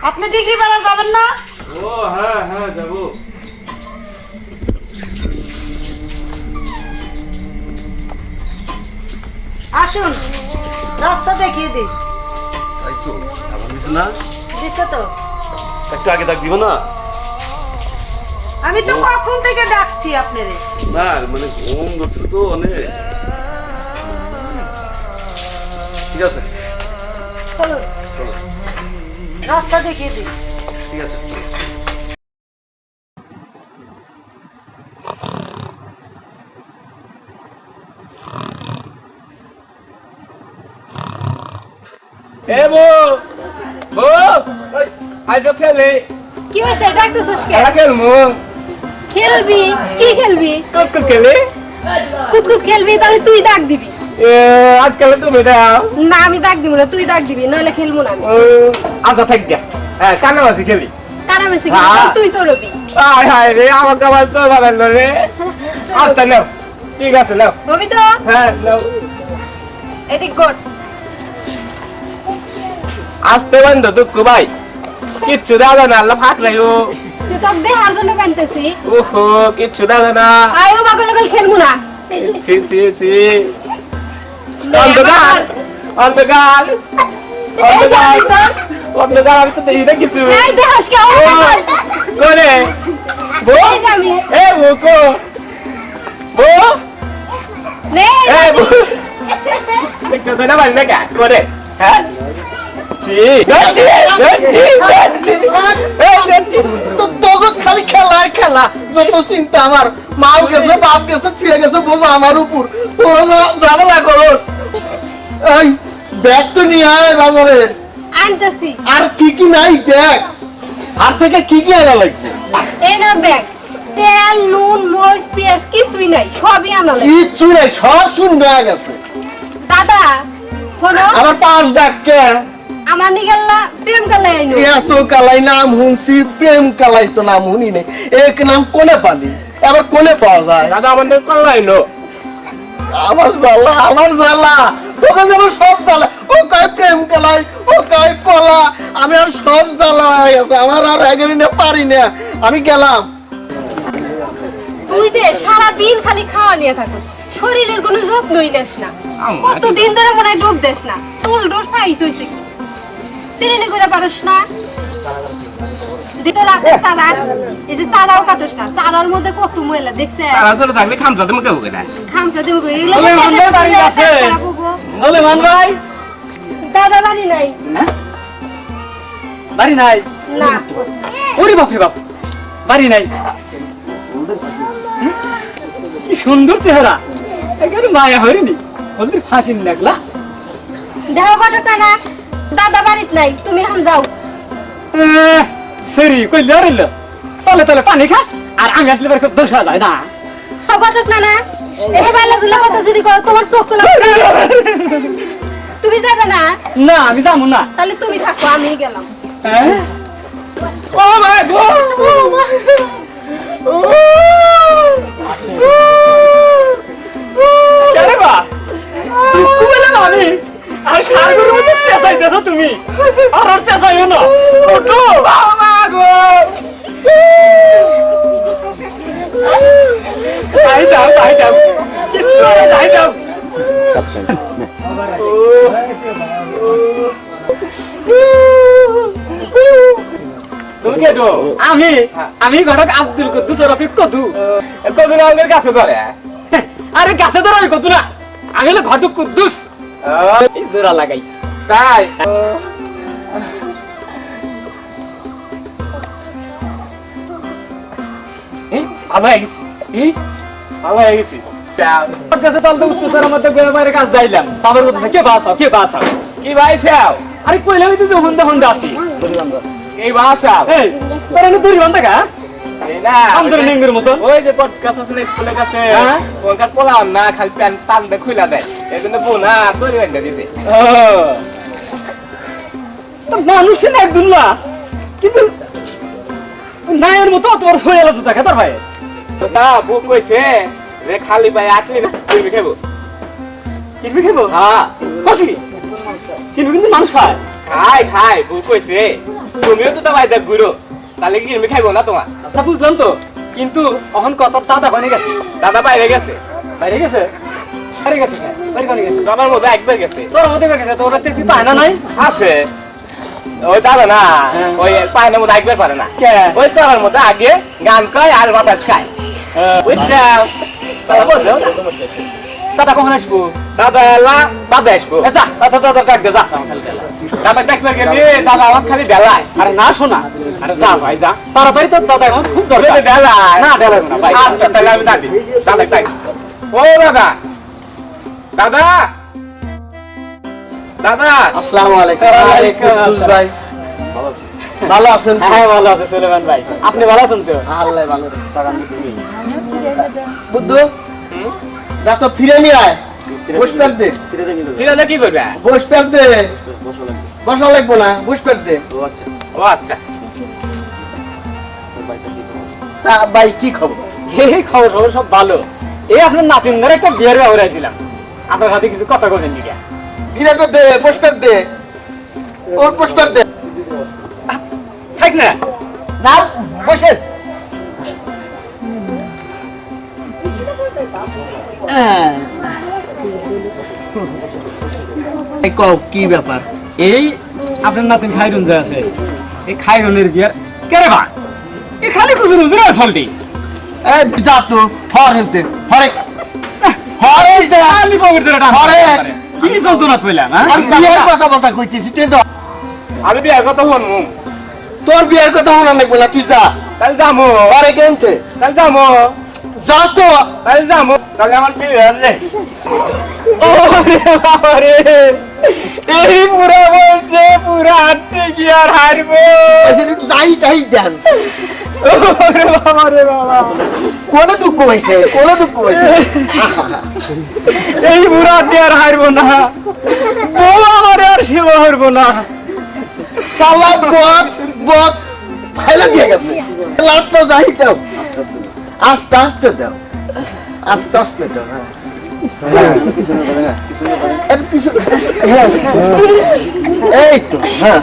আপনি ডিগ্রি পাড়া যাবেন না? ও হ্যাঁ হ্যাঁ যাবো। আসুন, রাস্তা দেখিয়ে দিই। তাই তো আমার দিছে না, দিছে তো। একটু আগে ডাক দিব না? আমি তো কখন থেকে ডাকছি আপনারে। না মানে ঘুম ধরছিল তো অনেক। ঠিক আছে চলো চলো, রাস্তা দেখিয়ে দিই। ঠিক আছে। এ বউ বউ আজ খেলে কি হয়েছে ডাকতেছস কে? খেলা খেলবো। খেলবি? কি খেলবি? কুতকুত খেলে। কুতকুত খেলবি? তাহলে তুই ডাক দিবি। আজকাল তুমি দাও না আমি ডাক দিব না, তুই ডাক দিবি, নইলে খেলবো না আমি। আচ্ছা থাক গা। হ্যাঁ কানামাছি খেলি। কারামেসি হ্যাঁ। তুই চলবি। হায় হায় রে আমাকে আবার চল ভালো রে। আচ্ছা নাও, ঠিক আছে নাও। ববি তো হ্যাঁ নাও। এদিক গোট। আসতে বন্ধ দুঃখ ভাই, কিচ্ছু দাদা না, আল্লাহ ফাঁক নাই ও। তুই তো দেহার জন্য কাঁদতেছি। ওহো কিচ্ছু দাদা না। আয়ো বাগল লাগল খেলবো না। ছি ছি ছি। অন্ধকার অন্ধকার অন্ধকার অন্ধকার, আমি তো দেখি না কিছু। এই দেহাস কে? করে বউ আমি এ বউ কো বউ নে এ বউ একটু তো না বাড়ি না কা করে হ্যাঁ জি জি জি জি তো তোকে খালি খেলা খেলা, যত চিন্তা আমার মাও গেছে বাপ গেছে ছুঁয়ে গেছে বোঝা আমার উপর, তোরা ঝামেলা করো। এই ব্যাগ তো নিয়ে আয় বাজারে, আনতাছি। আর কি কি নাই দেখ, আর থেকে কি কি আনা লাগবে? এই না ব্যাগ, তেল নুন মরিচ পেঁয়াজ কিছুই নাই, সবই আনা লাগবে। কিচ্ছু নাই, সব শূন্য হয়ে গেছে। দাদা শোনো, আবার 5 ডাক কে? আমার নিগেল্লা প্রেম কালে আইনো। এত কালাই নাম শুনছি, প্রেম কালাই তো নাম শুনি নাই। এক নাম কোনে পালি, আবার কোনে পাওয়া যায়? দাদা আমাদের কল্লাই নো। আমার জ্বালা, আমার জ্বালা, তোকে যেমন সব জ্বালা, ও কয় প্রেম কালাই, ও কয় কলা, আমি আর সব জ্বালা হয়ে গেছে, আমার আর এগেরি না পারি না, আমি গেলাম। তুই যে সারাদিন খালি খাওয়া নিয়ে থাকো, শরীরের কোনো যত্নই নেস না। কতদিন ধরে মনে হয় ডুব দেস না, চুল ডোর সাইজ হয়েছে কি সিরিনি করে পারস না। দিতো রাতে সারা, এই যে সারাও কাটস না, সারার মধ্যে কত ময়লা দেখছে। আসলে থাকলে খামসাতে মুখে মুখে না। খামসা দিমু কই এগুলো ওলে মান ভাই বাড়ি আছে। ওলে মান ভাই দাদা বাড়ি নাই। বাড়ি নাই না। ওরে বাপ রে বাপ, বাড়ি নাই। কি সুন্দর চেহারা, একেবারে মায়া হরিনি, ওদের ফাঁকিন লাগলা। দেহ কত না, দাদা বাড়িত নাই, তুমি এখন যাও। সেরি কইলে আরেল তলে তলে পানি খাস, আর আমি আসলে খুব দোষ হয়ে যায় না। ঘটক না এসে বাইলা জুলা কথা যদি কও তোমার চোখ খোলা। তুমি যাবে না? না আমি যাবো না। তাহলে তুমি থাকো, আমি গেলাম। হ্যাঁ ও মাই গড, আরে বা তুই কুবেলা না আমি আর সারগুলোর মধ্যে চেঁচাইতেছ তুমি, আর চেঁচাইও না, ওঠো। ও মা গো, যাই দাও কিছু যাই দাও। তুমি কে গো? আমি ঘটক আব্দুল কুদ্দুস রফিক কদু। কদু না আমাদের গাছে ধরে? আরে গাছে ধরে আমি কদু না, আমি হলো ঘটক কুদ্দুস। এই জোড়া লাগাই তাই। এই ভালো হয়ে গেছি, এই ভালো হয়ে গেছি। গাছে তাল তো উচ্চতার মধ্যে বাইরে কাজ দিলাম, তারপর বলতেছে কে বাঁচাও কে বাঁচাও, কি ভাইসাও? আরে কইলে আমি তো হন্দা হন্দা আছি। এই বাঁচাও, এই তোর এনে দড়ি বান্ধা গা? আমাদের নেঙ্গুর মতো ওই যে পডকাস আছে না স্কুলের কাছে, ওখানকার পোলাও না খালি প্যান্ট টান দিয়ে খুইলা দেয়, এই জন্য বোনা দড়ি বান্ধা দিছে। মানুষের না একদম না, কিন্তু নায়ের মতো অত বড় হয়ে গেল তো তাকে তার ভাই। তা বুক কইছে যে খালি ভাই আটলি না কিনবি খাবো, কিনবি খাবো। হ্যাঁ কষি কিনবি, কিন্তু মানুষ খায়। খাই খাই বউ কইছে তুমিও তো দাবাই দেখ গুরু তাহলে কি আমি খাইবো না তোমার আচ্ছা বুঝলাম তো, কিন্তু এখন কত দাদা কোনে গেছে? দাদা বাইরে গেছে বাইরে গেছে? বাইরে গেছে কেন? বাইরে কোনে গেছে? আমার মধ্যে একবার গেছে তোর মধ্যে গেছে, তোর হাতে কি পায়না নাই? আছে ওই দাদা না ওই পায়নের মধ্যে একবার পারে না ওই চলার মধ্যে আগে গান খায় আর বাতাস খায় বুঝছা দাদা বললো দাদা কখন আসবো? দাদা এলা দাদা আসবো যা দাদা দাদা ডাক দে, যা দাদা দেখবে গেলি দাদা আমার খালি বেলায় আরে না শোনা, আরে যা ভাই যা তাড়াতাড়ি, তো দাদা এখন খুব দরকার। বেলায় না বেলায় না ভাই। আচ্ছা তাহলে আমি দাদি দাদা তাই ও দাদা দাদা দাদা আসসালামু আলাইকুম। আরে কুদ্দুস ভাই ভালো আছেন? হ্যাঁ ভালো আছে সুলেমান ভাই, আপনি ভালো আছেন তো? আল্লাহ ভালো বুদ্ধু যা তো ফিরে নিয়ে আয়, বসপের দে। ফিরে কি করবে? বসপের দে, বসা লাগবো না, বসপের দে। ও আচ্ছা তা ভাই কি খবর? এই খবর খবর সব ভালো। এই আপনার নাতিনদের একটা বিয়ের ব্যবহার আছিলাম, আপনার সাথে কিছু কথা বলেন দিকে। ফিরে দে, বসপের দে, ওর বসপের দে। থাক না না বসে কি ব্যাপার? এই আপনার নাতিন খাইরুন যে আছে, এই খাইরুনের বিয়ার কেরে বা এই খালি কুজুর উজুর আসলটি যা তো হর হেলতে হরে হরে খালি পবিত্র হরে কি যন্ত্রণা পেলাম। আমি বিয়ের কথা বলতে কইতেছি, তুই তো আমি বিয়ের কথা বলবো, তোর বিয়ের কথা মনে নেই বলা, তুই যা তাহলে যাবো হরে কেনতে তাহলে যাবো যা তো তাহলে যাবো তাহলে আমার বিয়ে রে ওরে বাবা রে, এই পুরা বসে পুরা হাঁটতে কি আর হারবো? যাই তাই দেন। ওরে বাবা রে বাবা, কোন দুঃখ হয়েছে, কোন দুঃখ হয়েছে? এই পুরা হাঁটতে আর হারবো না, ও আমার আর সেবা হারবো না। কালা বক বক ফাইলা দিয়ে গেছে, লাভ তো যাই দাও, আস্তে আস্তে দাও, আস্তে আস্তে দাও। এই তো হ্যাঁ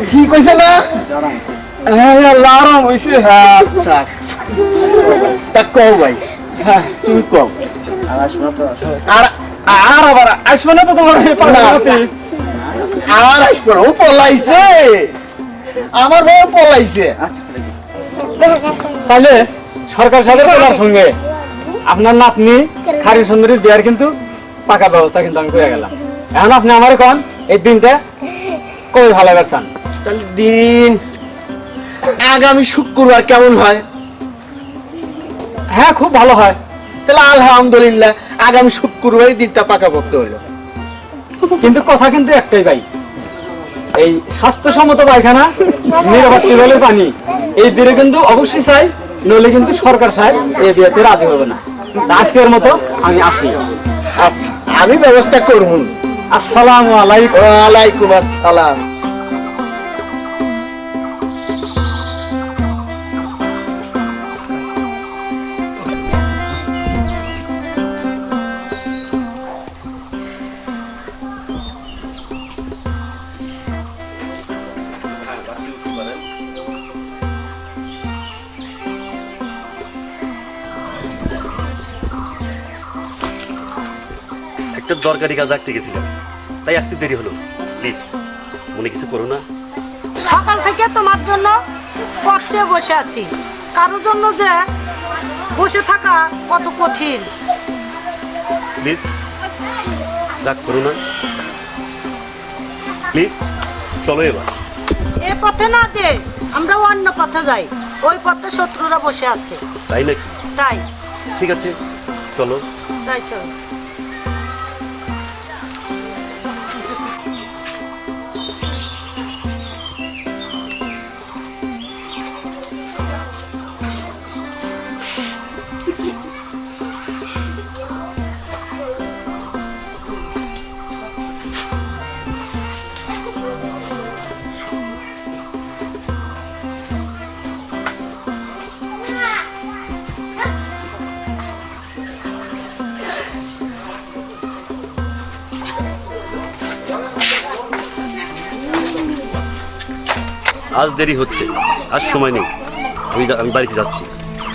ঠিক হয়েছে না? আরাম হয়েছে। আচ্ছা আচ্ছা, তা কও ভাই, তুমি কও। আর আর আবার আসবে না তো তোমার আর আসবো না, ও পলাইছে, আমার বউ পলাইছে। তাহলে সরকার সাহেবের সঙ্গে আপনার নাতনি খারি সুন্দরীর বিয়ার কিন্তু পাকা ব্যবস্থা কিন্তু আমি করে গেলাম। এখন আপনি আমার কোন এই দিনটা কবে ভালো করছেন? তাহলে দিন আগামী শুক্রবার কেমন হয়? হ্যাঁ খুব ভালো হয়। তাহলে আলহামদুলিল্লাহ আগামী শুক্রবারই দিনটা পাকা পক্ত হইলো। কিন্তু কথা কিন্তু একটাই ভাই, এই স্বাস্থ্যসম্মত পায়খানা, নিরাপদ টিউবওয়েলের পানি, এই দিনে কিন্তু অবশ্যই চাই, নইলে কিন্তু সরকার সাহেব এই বিয়েতে রাজি হবে না। আজকের মতো আমি আসি। আচ্ছা আমি ব্যবস্থা করব। আসসালামু আলাইকুম। ওয়ালাইকুম আসসালাম। একটা দরকারি কাজ আটকে গেছিলাম, তাই আসতে দেরি হলো। প্লিজ মনে কিছু করো না। সকাল থেকে তোমার জন্য পথে বসে আছি, কারোর জন্য যে বসে থাকা কত কঠিন। প্লিজ রাগ করো না, প্লিজ চলো এবার। এ পথে না যে আমরা অন্য পথে যাই, ওই পথে শত্রুরা বসে আছে। তাই নাকি? তাই ঠিক আছে চলো। তাই চলো। আজ দেরি হচ্ছে, আজ সময় নেই, আমি বাড়িতে যাচ্ছি।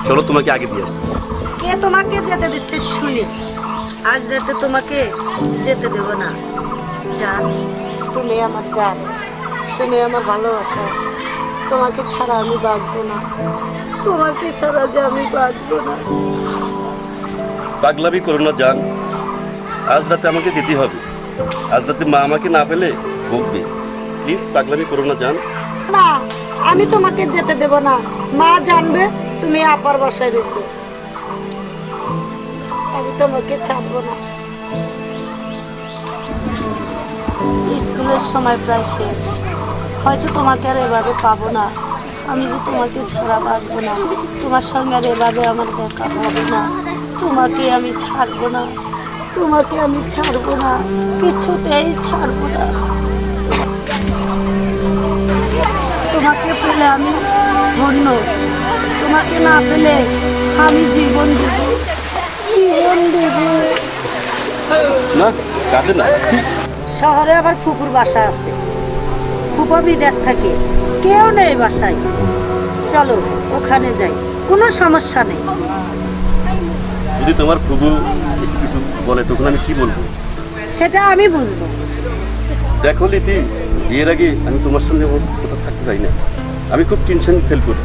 চলো তোমাকে আগে দিয়ে আসি। কে তোমাকে যেতে দিচ্ছে শুনি? আজ রাতে তোমাকে যেতে দেব না। জান, তুমি আমার জান, তুমি আমার ভালোবাসা। তোমাকে ছাড়া আমি বাঁচবো না, তোমাকে ছাড়া যে আমি বাঁচবো না। পাগলামি করো না জান, আজ রাতে আমাকে যেতে হবে। আজ রাতে মা আমাকে না পেলে বকবে। প্লিজ পাগলামি করো না জান। না, আমি তোমাকে যেতে দেব না। মা জানবে তুমি আপার বাসায় রয়েছো। আমি তোমাকে ছাড়বো না। স্কুলের সময় প্রায় শেষ, হয়তো তোমাকে আর এভাবে পাবো না। আমি যে তোমাকে ছাড়া বাঁচবো না, তোমার সঙ্গে আর এভাবে আমার দেখা হবে না। তোমাকে আমি ছাড়বো না, তোমাকে আমি ছাড়বো না, কিছুতেই ছাড়বো না। তোমাকে পেলে আমি ধন্য, তোমাকে না পেলে আমি জীবন দেব, জীবন দেব। না কাঁদে না। শহরে আবার ফুপুর বাসা আছে, ফুপা বিদেশ থাকে, কেউ নেই বাসায়। চলো ওখানে যাই, কোনো সমস্যা নেই। যদি তোমার ফুবু কিছু কিছু বলে তখন আমি কি বলবো? সেটা আমি বুঝবো। দেখো লিপি, বিয়ের আগে আমি তোমার সঙ্গে কোথাও থাকতে চাই না। আমি খুব টেনশন ফিল করি।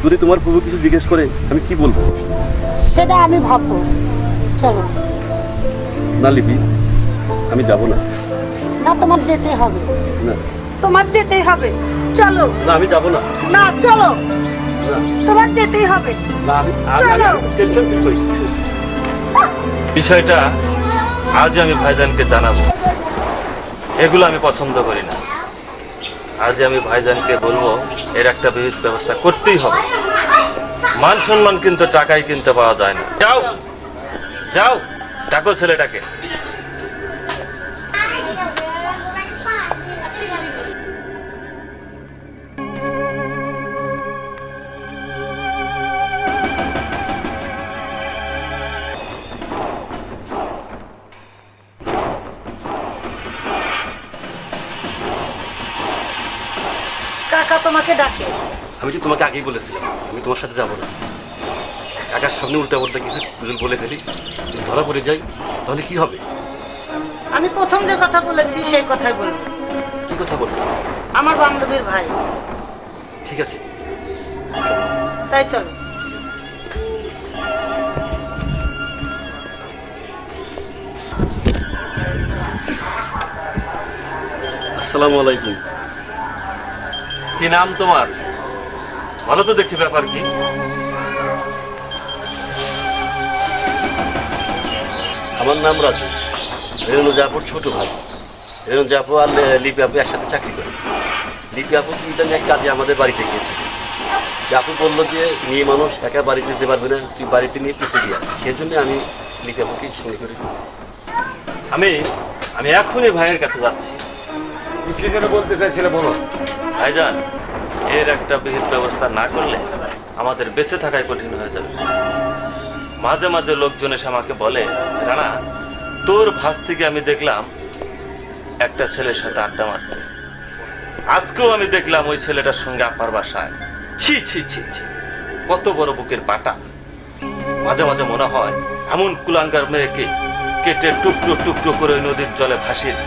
যদি তোমার ফুবু কিছু জিজ্ঞেস করে আমি কি বলবো? সেটা আমি ভাববো। চলো। না লিপি, আমি যাব না। না, তোমার যেতে হবে। না, তোমার যেতেই হবে। চলো। না আমি যাব না। না, চলো, না, তোমার যেতেই হবে। না আমি চলো। টেনশন ফিল করি। বিষয়টা আজ আমি ভাইজানকে জানাবো। এগুলো আমি পছন্দ করি না। আজ আমি ভাইজানকে বলবো এর একটা বিহিত ব্যবস্থা করতেই হবে। মান সম্মান কিন্তু টাকায় কিনতে পাওয়া যায় না। যাও যাও, ডাকো ছেলেটাকে। কাকা তোমাকে ডাকে। আমি তো তোমাকে আগেই বলেছিলাম আমি তোমার সাথে যাব না। কাকার সামনে উল্টা পাল্টা কিছু বলে ফেলি, যদি ধরা পড়ে যাই তাহলে কি হবে? আমি প্রথম যে কথা বলেছি সেই কথাই বলবো। কি কথা বলেছি? আমার বান্ধবীর ভাই। ঠিক আছে, তাই চলো। আসসালামু আলাইকুম। কি নাম তোমার? ভালো তো দেখছি, ব্যাপার কি? আমার নাম রাজু, রেণু জাপুর ছোট ভাই। রেণু জাপু আর লিপি আপু একসাথে চাকরি করে। লিপি আপু কি ইদানি এক কাজে আমাদের বাড়িতে গিয়েছে। জাপু বললো যে মেয়ে মানুষ একা বাড়িতে যেতে পারবে না, তুই বাড়িতে নিয়ে পিছিয়ে দিয়া। সেই জন্য আমি লিপি আপুকে সঙ্গে করি। আমি এখনই ভাইয়ের কাছে যাচ্ছি। কি যেন বলতে চাইছিল বলো। ভাইজান, এর একটা বিহিত ব্যবস্থা না করলে আমাদের বেঁচে থাকাই কঠিন হয়ে যাবে। মাঝে মাঝে লোকজন এসে আমাকে বলে, রানা তোর ভাস থেকে আমি দেখলাম একটা ছেলের সাথে আড্ডা মারতে। আজকেও আমি দেখলাম ওই ছেলেটার সঙ্গে আপার বাসায়। ছি ছি ছি ছি, কত বড় বুকের পাটা। মাঝে মাঝে মনে হয় এমন কুলাঙ্গার মেয়েকে কেটে টুকরো টুকরো করে নদীর জলে ভাসিয়ে।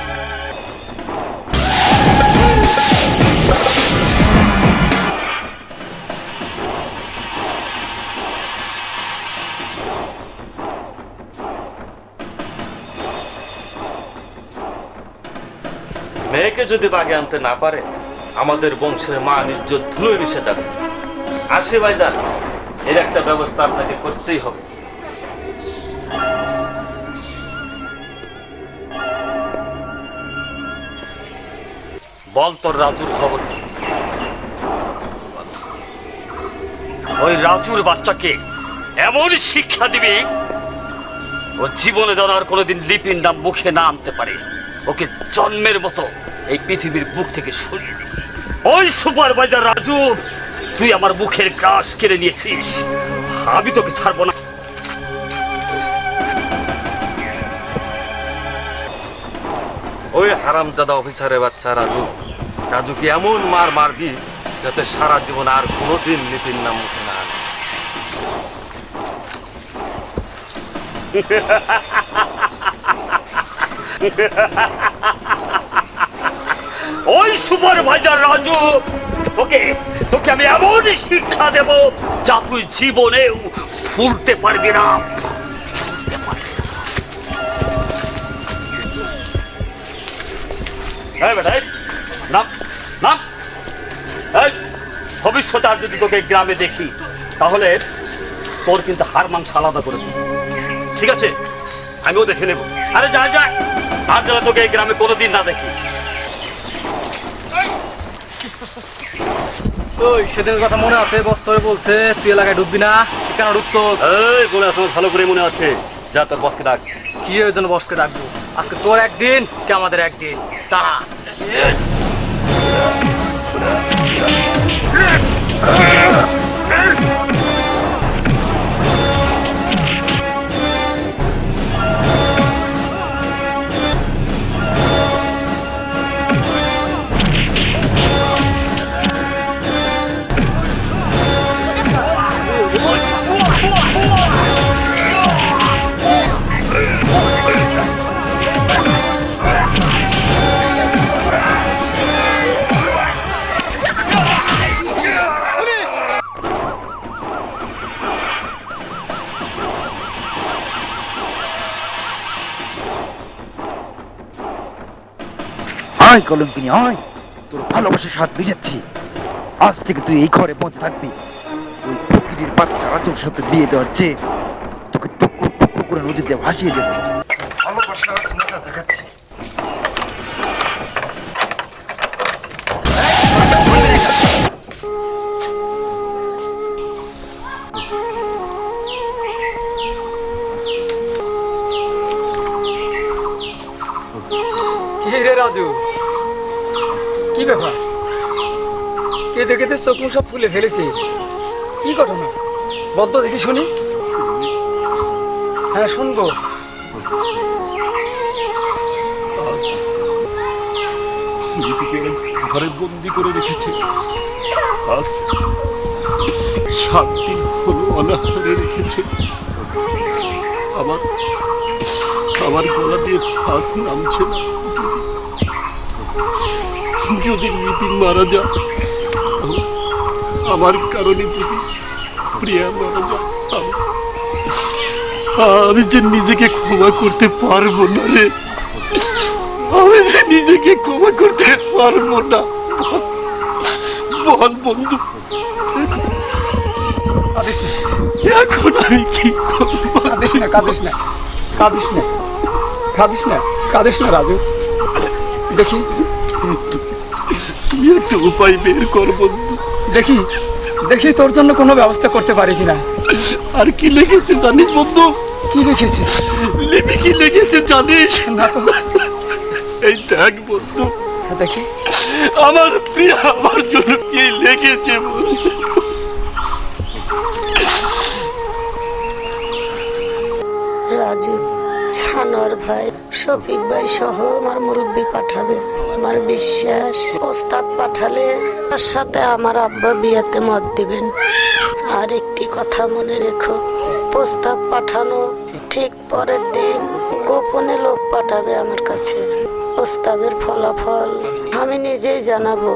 মেয়েকে যদি বাগে আনতে না পারে আমাদের বংশের মান ইজ্জত ধুলোয় মিশে যাবে। আসে ভাইজান, এর একটা ব্যবস্থা আপনাকে করতেই হবে। বল তোর রাজুর খবর কি? ওই রাজুর বাচ্চাকে এমন শিক্ষা দিবি ও জীবনে যেন আর কোনোদিন লিপির নাম মুখে না আনতে পারে। ওকে জন্মের মতো এই পৃথিবীর বুক থেকে সরিয়ে দিবি। ওই সুপারভাইজার রাজু, তুই আমার মুখের গ্রাস কেড়ে নিয়েছিস, আমি তোকে ছাড়বো না। ওই হারামজাদা অফিসারের বাচ্চা রাজুকে এমন মারবি যাতে সারা জীবন আর কোনোদিন লিপির নাম মুখে না আনে। ওই সুপারভাইজার রাজু, তোকে তোকে আমি এমন শিক্ষা দেব যা তুই জীবনেও ভুলতে পারবি না। ভবিষ্যতে আর যদি তোকে গ্রামে দেখি তাহলে তোর কিন্তু হাড় মাংস আলাদা করে দিই। ঠিক আছে, আমিও দেখে নেব। আরে যা যা, আর যারা তোকে এই গ্রামে কোনোদিন না দেখি। ওই সেদিনের কথা মনে আছে? বস তোরে বলছে তুই এলাকায় ঢুকবি না, তুই কেন ঢুকছস? এই মনে আছে, আমার ভালো করে মনে আছে। যা তোর বসকে ডাক। কিসের জন্য বসকে ডাকবো? আজকে তোর একদিন, কে আমাদের একদিন। তারা আয় কলঙ্কিনী আয়, তোর ভালোবাসার স্বাদ বুঝাচ্ছি। আজ থেকে তুই এই ঘরে বন্ধ থাকবি। ওই ফকিরের বাচ্চা রাজুর সাথে বিয়ে দেওয়ার চেয়ে তোকে টুকরো টুকরো করে নদীতে ভাসিয়ে দেবো। ভালোবাসার মজা দেখাচ্ছি। কি রে রাজু, কি ব্যাপার? কেঁদে কেঁদে চোখ মুখ সব ফুলে ফেলেছিস, কি ঘটনা বলতো দেখি শুনি। হ্যাঁ শুনবো। ঘরে বন্দি করে রেখেছে, আজ 7 দিন হলো অনাহারে রেখেছে। আমার গলা দিয়ে হাত নামছে না। যদি লিপিন মারা যায়, আমার কারণে যদি প্রিয়া মারা যায়, আমি যে নিজেকে ক্ষমা করতে পারবো না রে। আমি যে নিজেকে ক্ষমা করতে পারবো না। বল বন্ধু, এখন আমি কি করবো? কাঁদিস না, কাঁদিস না, কাঁদিস না, কাঁদিস না, কাঁদিস না রাজু। দেখি তুমি একটা উপায় বের কর বন্ধু। দেখি দেখি তোর জন্য কোনো ব্যবস্থা করতে পারি কিনা। আর কি লিখেছে জানিস বন্ধু? কি লিখেছে? লিপি কি লিখেছে জানিস? না তো। এই দেখ বন্ধু, দেখি আমার প্রিয়া আমার জন্য কি লিখেছে বন্ধু। রাজু, ছানোয়ার ভাই, শফিক ভাই সহ আমার মুরব্বী পাঠাবে। আমার বিশ্বাস প্রস্তাব পাঠালে তার সাথে আমার আব্বা বিয়েতে মত দিবেন। আর একটি কথা মনে রেখো, প্রস্তাব পাঠানো ঠিক পরের দিন গোপনে লোক পাঠাবে আমার কাছে। প্রস্তাবের ফলাফল আমি নিজেই জানাবো।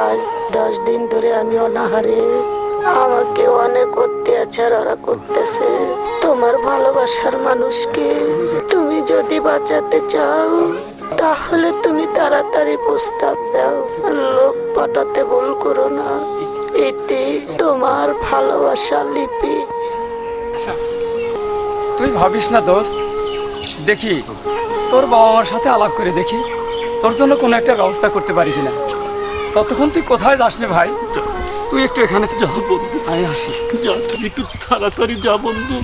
আজ 10 দিন ধরে আমি অনাহারে, আমাকে অনেক অত্যাচার ওরা করতেছে। তোমার ভালোবাসার মানুষকে তুমি যদি বাঁচাতে চাও তাহলে তুমি তাড়াতাড়ি প্রস্তাব দাও, লোক পাঠাতে ভুল করো না। এতে তোমার ভালোবাসা লিপি। তুই ভাবিস না দোস্ত, দেখি তোর বাবা মার সাথে আলাপ করে দেখি তোর জন্য কোনো একটা ব্যবস্থা করতে পারি কিনা। ততক্ষণ তুই কোথায় যাস না ভাই, তুই একটু এখানে যা বন্ধু, আমি আসি। যা, তুই একটু তাড়াতাড়ি যা বন্ধু।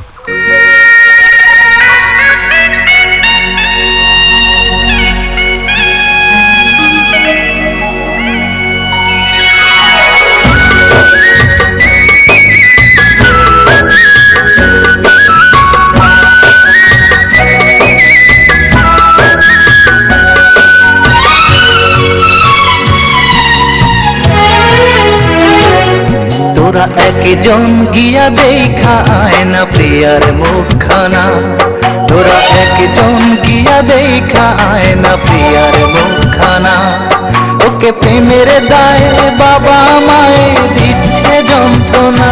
একজন গিয়া দেখা আয় না প্রিয়ার মুখখানা, তোরা একজন গিয়া দেখা আয় না প্রিয়ার মুখখানা। ওকে প্রেমের দায় বাবা মায়ে দিচ্ছে যন্ত্রণা,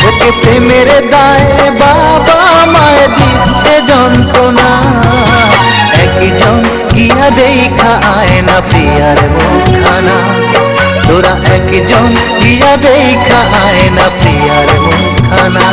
ওকে প্রেমের দায় বাবা মায়ে দিচ্ছে যন্ত্রণা। একজন গিয়া দেখা আয় না প্রিয়ার মুখখানা, তোরা একজন গিয়া দেখা আয় না প্রিয়ার মুখখানা।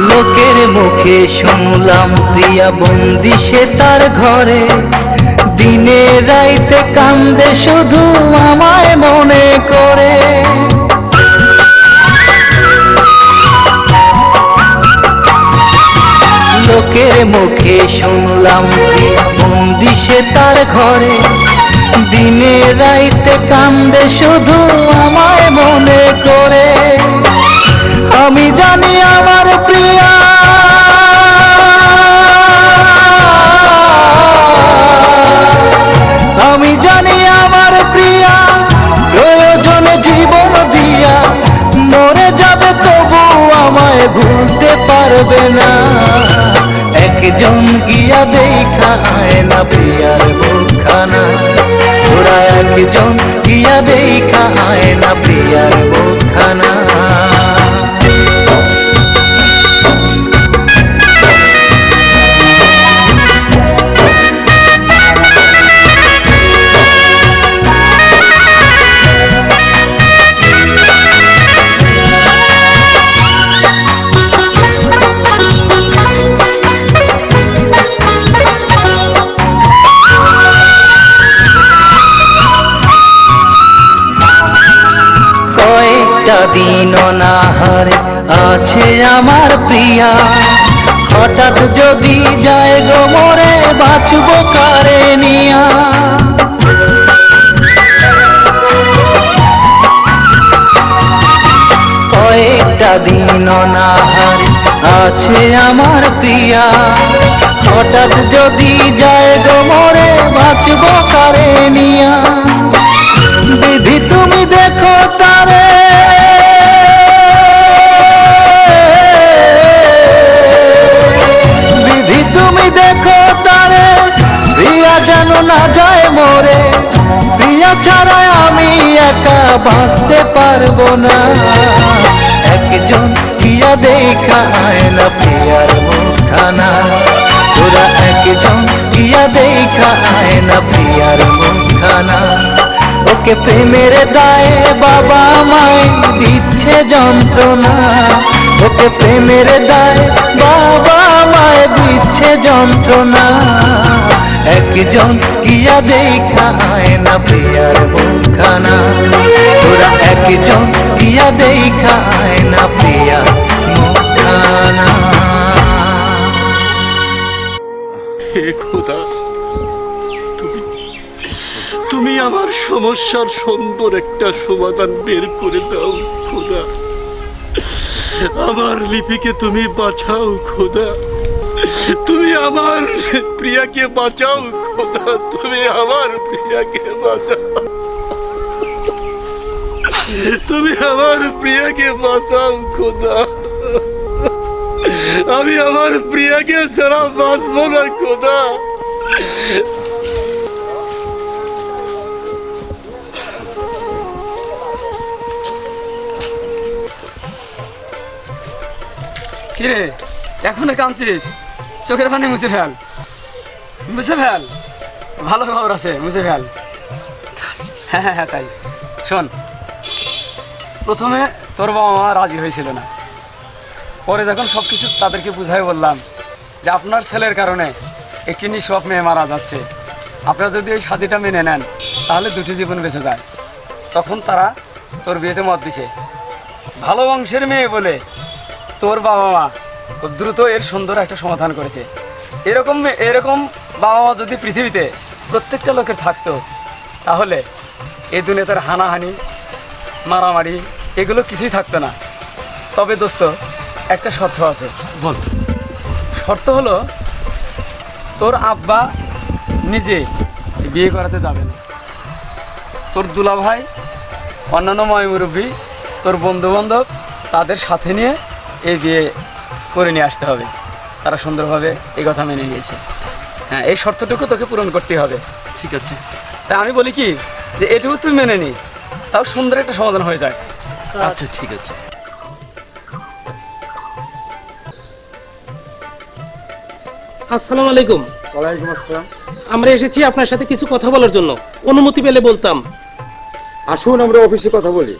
লোকের মুখে শুনলাম প্রিয়া বন্দি সে তার ঘরে, দিনে রাইতে কান্দে শুধু আমায় মনে করে। লোকের মুখে শুনলাম প্রিয়া বন্দি সে তার ঘরে, দিনে রাইতে কান্দে শুধু আমায় মনে করে। আমি জানি আমার প্রিয়া আমি জানি আমার প্রিয়া প্রয়োজনে জীবন দিয়া মরে যাবে, তবু আমায় ভুলতে পারবে না। একজন গিয়া দেখা আয় না প্রিয়ার মুখখানা, তোরা একজন গিয়া দেখা আয় না প্রিয়ার মুখখানা। দিন অনাহারে আছে আমার প্রিয়া, হঠাৎ যদি যায় গো মরে বাঁচব কারে নিয়া। কয়েকটা দিন অনাহারে আছে আমার প্রিয়া, হঠাৎ যদি যায় গো মরে বাঁচব কারে নিয়া। বিধি তুমি দেখো তারে না যায় মরে, প্রিয়া ছাড়া আমি একা বাঁচতে পারবো না। একজন গিয়া দেখা আয় না প্রিয়ার মুখখানা, তোরা একজন গিয়া দেখা আয় না প্রিয়ার মুখখানা। ওকে প্রেমের দায়ে বাবা মায় দিচ্ছে যন্ত্রণা, ওকে প্রেমের দায়ে বাবা মায় দিচ্ছে যন্ত্রণা। একজন গিয়া দেখা আয় না প্রিয়ার মুখখানা, তোরা একজন গিয়া দেখা আয় না প্রিয়ার মুখখানা। হে খোদা, তুমি আমার সমস্যার সুন্দর একটা সমাধান বের করে দাও খোদা। আমার লিপিকে তুমি বাঁচাও খোদা, তুমি আমার প্রিয়াকে বাঁচাও খোদা, তুমি আমার প্রিয়াকে বাঁচাও, তুমি আমার প্রিয়াকে বাঁচাও খোদা। আমি আমার প্রিয়াকে ছাড়া বাঁচবো না খোদা। কিরে এখনো কাঁদছিস? চোখের পানি মুছে ফেল, মুছে ফেল। ভালো খবর আছে, মুছে ফেল। হ্যাঁ হ্যাঁ হ্যাঁ তাই। শোন, প্রথমে তোর বাবা মা রাজি হয়েছিল না, পরে যখন সব কিছু তাদেরকে বুঝাই বললাম যে আপনার ছেলের কারণে একটি নিষ্পাপ মেয়ে মারা যাচ্ছে, আপনারা যদি এই শাদিটা মেনে নেন তাহলে দুটি জীবন বেঁচে যায়, তখন তারা তোর বিয়েতে মত দিছে। ভালো বংশের মেয়ে বলে তোর বাবা মা খুব দ্রুত এর সুন্দর একটা সমাধান করেছে। এরকম এরকম বাবা মা যদি পৃথিবীতে প্রত্যেকটা লোকের থাকতো তাহলে এই দুনিয়াতে হানাহানি মারামারি এগুলো কিছুই থাকতো না। তবে দোস্ত একটা শর্ত আছে। বল। শর্ত হলো তোর আব্বা নিজে বিয়ে করাতে যাবে না, তোর দুলাভাই অন্যান্য মুরব্বী তোর বন্ধুবান্ধব তাদের সাথে নিয়ে এই বিয়ে করে নিয়ে আসতে হবে। তারা সুন্দরভাবে এই কথা মেনে নিয়েছে। হ্যাঁ, এই শর্তটুকু তোকে পূরণ করতেই হবে। ঠিক আছে। তাই আমি বলি কি যে এটুকু তুই মেনে নি, তাও সুন্দর একটা সমাধান হয়ে যায়। আচ্ছা ঠিক আছে। আসসালামু আলাইকুম। ওয়ালাইকুম আসসালাম। আমরা এসেছি আপনার সাথে কিছু কথা বলার জন্য, অনুমতি পেলে বলতাম। আসুন আমরা অফিসে কথা বলি।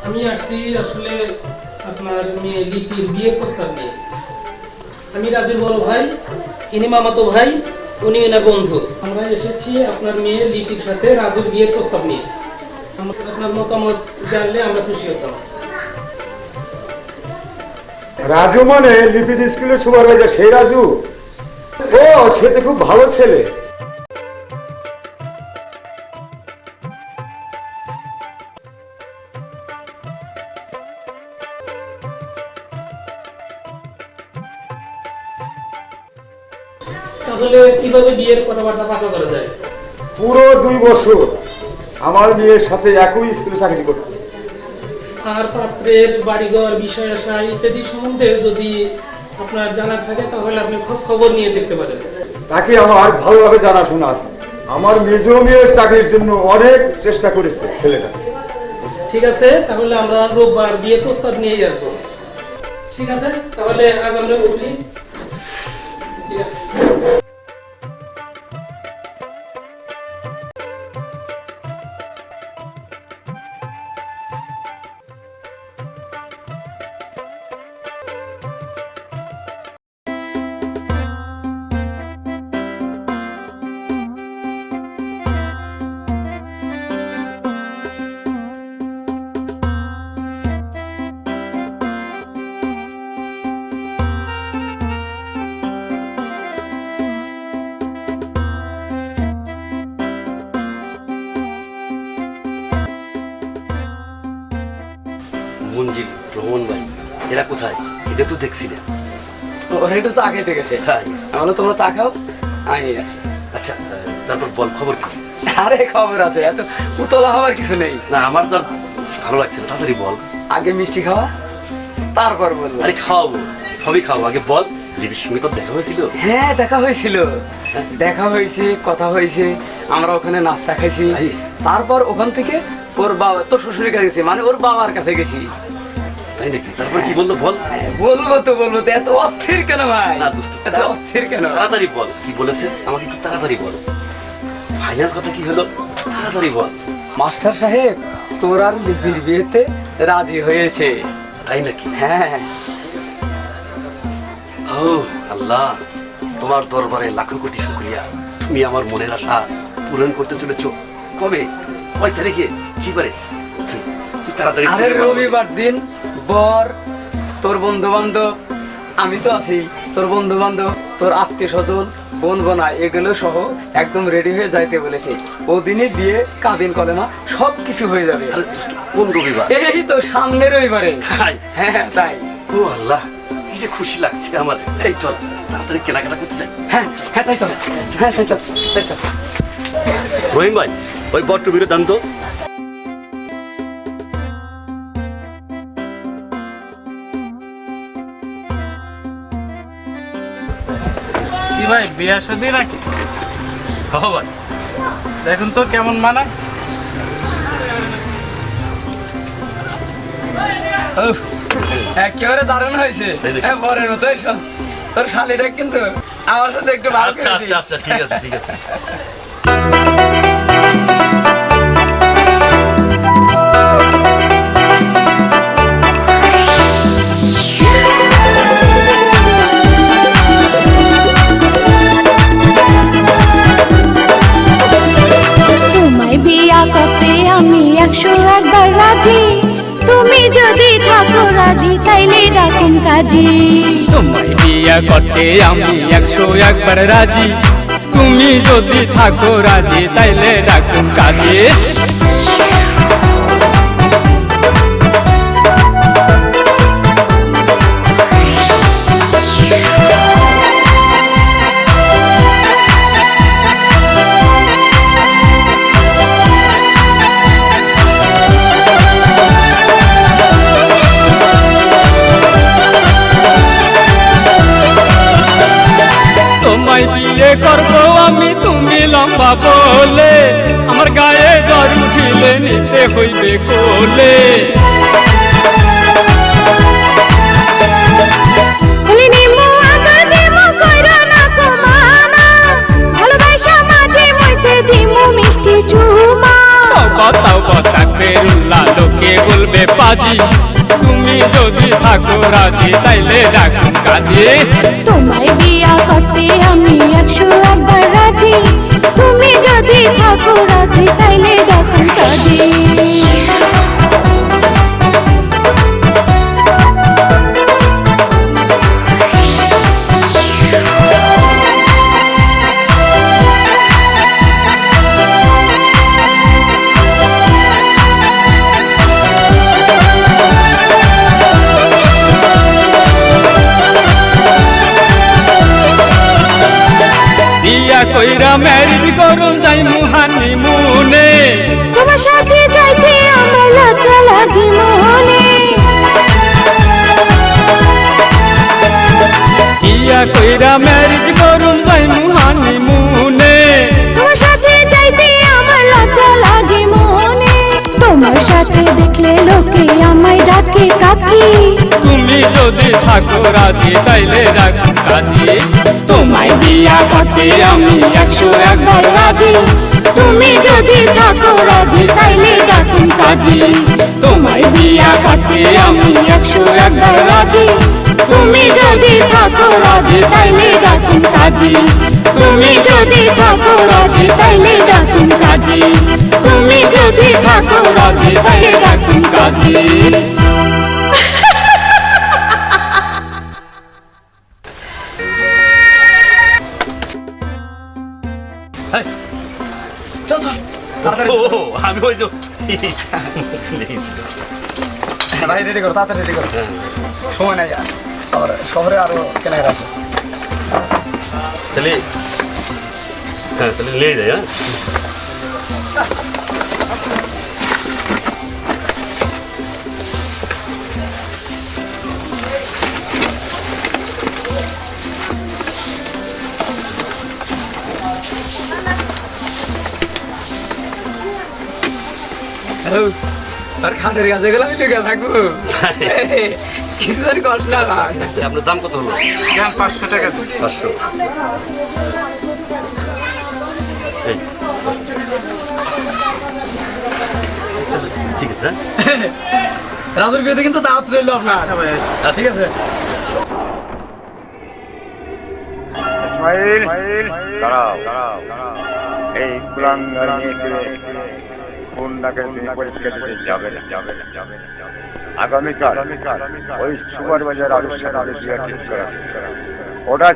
আমি আসছি আসলে আপনার মেয়ে লিপির বিয়ের প্রস্তাব নিয়ে। আমি রাজুর বড় ভাই, ইনি মামাতো ভাই, উনি এনার বন্ধু। আমরা এসেছি আপনার মেয়ে লিপির সাথে রাজুর বিয়ের প্রস্তাব নিয়ে। আপনার মতামত জানলে আমরা খুশি হতাম। রাজু মানে লিপিড স্কুলের সুপারভাইজার সেই রাজু? ও, সে তো খুব ভালো ছেলে। তাহলে কিভাবে বিয়ের কথাবার্তা পাকা করা যায়? পুরো 2 বছর আমার মেয়ের সাথে একই স্কুলে চাকরি করতে। আর পাত্রের বাড়িঘর, বিষয় আশা ইত্যাদি সম্বন্ধে যদি আপনার জানার থাকে তাহলে আপনি খোঁজ খবর নিয়ে দেখতে পারেন। তাকে আমার ভালোভাবে জানাশোনা আছে। আমার মেজ মেয়ের চাকরির জন্য অনেক চেষ্টা করেছে ছেলেটা। ঠিক আছে, তাহলে আমরা রোববার বিয়ের প্রস্তাব নিয়ে আসবো। ঠিক আছে, তাহলে আজ আমরা উঠি। ঠিক আছে। মঞ্জিল, রোহন ভাই এরা কোথায়? এটা তো দেখছি না। ওরা একটু চা খেতে গেছে। তাই? আমি তোমরা চা খাও, আমি আছি। আচ্ছা, তারপর বল খবর কি? আরে খবর আছে, এত উতলা হওয়ার কিছু নেই। না, আমার তো আর ভালো লাগছে না, তাড়াতাড়ি বল। আগে মিষ্টি খাওয়া, তারপর বলবো। আরে খাওয়াবো, সবই খাওয়াবো, আগে বল। দেবীর সঙ্গে তো দেখা হয়েছিল? হ্যাঁ, দেখা হয়েছিল, দেখা হয়েছে, কথা হয়েছে। আমরা ওখানে নাস্তা খাইছি। তারপর ওখান থেকে ওর বাবা, তোর শ্বশুরের কাছে গেছি, মানে ওর বাবার কাছে গেছি। তাই নাকি? তারপর কি বললো বল। বলবো তো বলবো তো, এত অস্থির কেন ভাই? না দোস্ত, এত অস্থির কেন? তাড়াতাড়ি বল, কি বলেছে আমাকে একটু তাড়াতাড়ি বল। ফাইনাল কথা কি হলো, তাড়াতাড়ি বল। মাস্টার সাহেব তোর আর লিপির বিয়েতে রাজি হয়েছে। তাই নাকি? হ্যাঁ। ও আল্লাহ, তোমার দরবারে লাখো কোটি শুকরিয়া। তুমি আমার মনের আশা পূরণ করতে চলেছো। কবে, কয় তারিখে, কি করে? তুই তাড়াতাড়ি। আরে রবিবার দিন বর, তোর বন্ধু বান্ধব, আমি তো আছি, তোর বন্ধু বান্ধব, তোর আত্মীয় স্বজন, বোন বোনা এগুলো সহ একদম রেডি হয়ে যাইতে বলেছে। ওদিনই বিয়ে, কাবিন কলেমা সব কিছু হয়ে যাবে। কোন রবিবার? এই তো সামনের রবিবারে। তাই? হ্যাঁ তাই। ও আল্লাহ, কি যে খুশি লাগছে আমার। এই চল তাড়াতাড়ি কেনাকাটা করতে চাই। হ্যাঁ হ্যাঁ তাই চল, হ্যাঁ তাই চল, তাই চল। রহিম ভাই, ওই বট্ট বিরোধ দান তো। কি ভাই, বিয়ে শাদী নাকি? হ্যাঁ ভাই, দেখুন তো কেমন মানায়। একেবারে দারুণ হয়েছে, বরের মতো। তোর শালিটা কিন্তু আমার সাথে একটু ভালো করে দিস। আচ্ছা আচ্ছা, ঠিক আছে ঠিক আছে। যদি থাকো রাজি তাইলে ডাকুন কাজী। তোমায় বিয়া করতে আমি 101 বার রাজি, তুমি যদি থাকো রাজি তাইলে ডাকুন কাজী। তোমায় বিয়ে করবো আমি তুমি লম্বা বলে, আমার গায়ে জ্বর উঠিলে নিতে হইবে কোলে। তাও বস থাকবে রুল্লা লোকে বলবে পাজি, তুমি যদি থাকো রাজি তাইলে ডাকুন কাজী। তোমায় বিয়া করতে আমি 101 বার রাজি, তুমি যদি থাকো রাজি তাইলে ডাকুন কাজী। বিয়া কইরা ম্যারেজ করুন যাই মুহানি মুনে, তোমার সাথে যাইতে আমার লজ্জা লাগে মনে। বিয়া কইরা ম্যারেজ করুন যাই মুহানি মুনে, তোমার সাথে যাইতে আমার লজ্জা লাগে মনে। তোমার সাথে দেখলে লোকে আমায় ডাকে কাকি, তুমি যদি থাকো রাজি তাইলে ডাকুন কাজী। তোমায় বিয়া করতে আমি 101 বার রাজি, তুমি যদি থাকো রাজি তাইলে ডাকুন কাজী। তোমায় বিয়া করতে আমি 101 বার রাজি, তুমি যদি থাকো রাজি তাইলে ডাকুন কাজী। তুমি যদি থাকো রাজি তাইলে ডাকুন কাজী, তুমি যদি থাকো রাজি তাইলে ডাকুন কাজী। আমি ওই তো ভাই রেডি করো, তাড়াতাড়ি রেডি করো, সময় নাই আর, আবার শহরে আরো কেনাকাটা আছে। তাহলে হ্যাঁ তাহলে নিয়ে যাই। হ্যাঁ আর খাদের কাছে গেলাম লেগে থাকবো, কিছু জানি কষ্ট না। আপনার দাম কত হলো? 500 টাকা। 500। ঠিক আছে। রাজুর বিয়েতে কিন্তু দাওয়াত রইল আপনার। ঠিক আছে। দাঁড়াও এই কুলাঙ্গার নিয়ে কোন ডাকের পরীক্ষা দিতে যাবে না। আগামীকাল ওই সুপারবাজার আলোচনা ঠিক করা, ওটা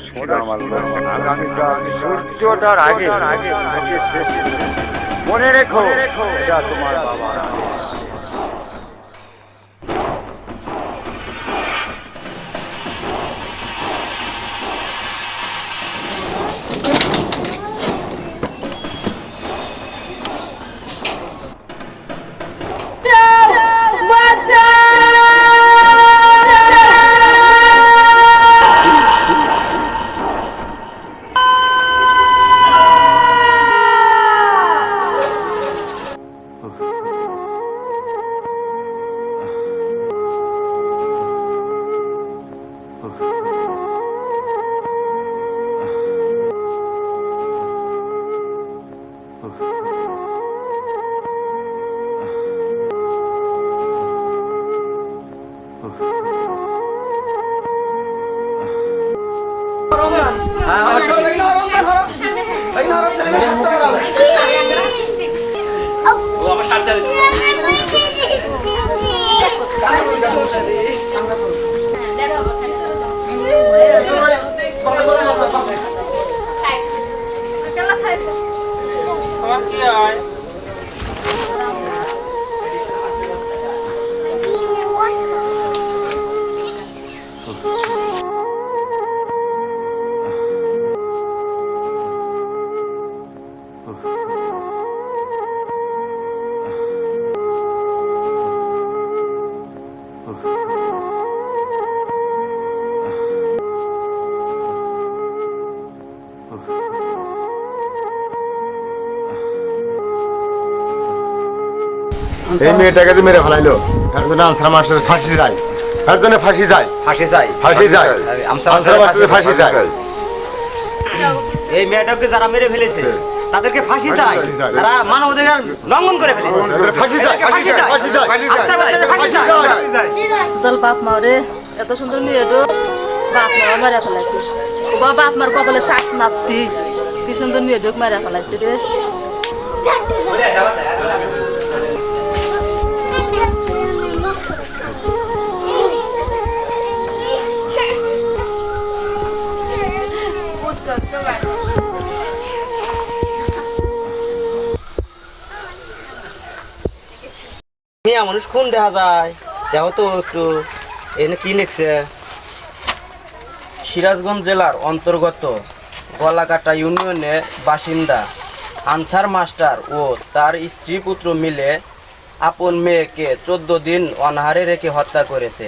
ছিল আমার লক্ষ্য। আগামীকাল সূর্যটার আগে মনে রেখো এটা তোমার বাবা। কি হয় এই মেয়েটাকে তো মেরে ফেলাইলো এর জন্য আনসার মাস্টার ফাঁসি যায় এর জন্য ফাঁসি যায় ফাঁসি যায় আনসার মাস্টার ফাঁসি যায় এই মেয়েটাকে যারা মেরে ফেলেছে তাদেরকে ফাঁসি যায়, তারা মানবাধিকার লঙ্ঘন করে ফেলেছে। ফাঁসি যায় ফাঁসি যায় ফাঁসি যায় ফাঁসি যায়। দল বাপ মারে এত সুন্দর মেয়েটো বাপ মা মারা ফেলাইছে। ও বাপ মার কপালে শাক নাতি কি সুন্দর মেয়েটো মারা ফেলাইছে রে। মিয়া মানুষ কোন দেখা যায় দেখো তো একটু এনে কি লিখছে। সিরাজগঞ্জ জেলার অন্তর্গত গলাকাটা ইউনিয়নের বাসিন্দা আনসার মাস্টার ও তার স্ত্রী পুত্র মিলে আপন মেয়েকে 14 দিন অনাহারে রেখে হত্যা করেছে।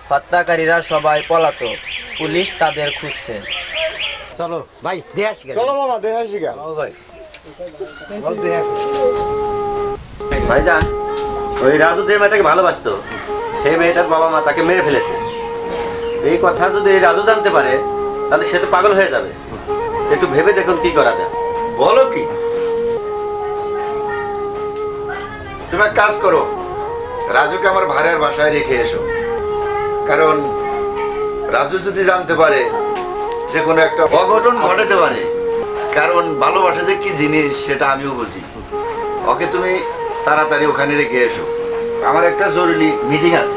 হত্যাকারীরা সবাই পলাতক, পুলিশ তাদের খুঁজছে। চলো ভাই দেখে আসি। চলো মামা দেখে আসি গা ভাই ভাইজান, ওই রাজু যে মেয়েটাকে ভালোবাসতো সেই মেয়েটার বাবা মা তাকে মেরে ফেলেছে। এই কথা যদি রাজু জানতে পারে তাহলে সে তো পাগল হয়ে যাবে। একটু ভেবে দেখুন কি করা যায়। বলো কি? তুমি এক কাজ করো, রাজুকে আমার ভাড়ার বাসায় রেখে এসো। কারণ রাজু যদি জানতে পারে যে কোনো একটা অঘটন ঘটাতে পারে। কারণ ভালোবাসা যে কি জিনিস সেটা আমিও বুঝি। ওকে তুমি তাড়াতাড়ি ওখানে রেখে এসো, আমার একটা জরুরি মিটিং আছে।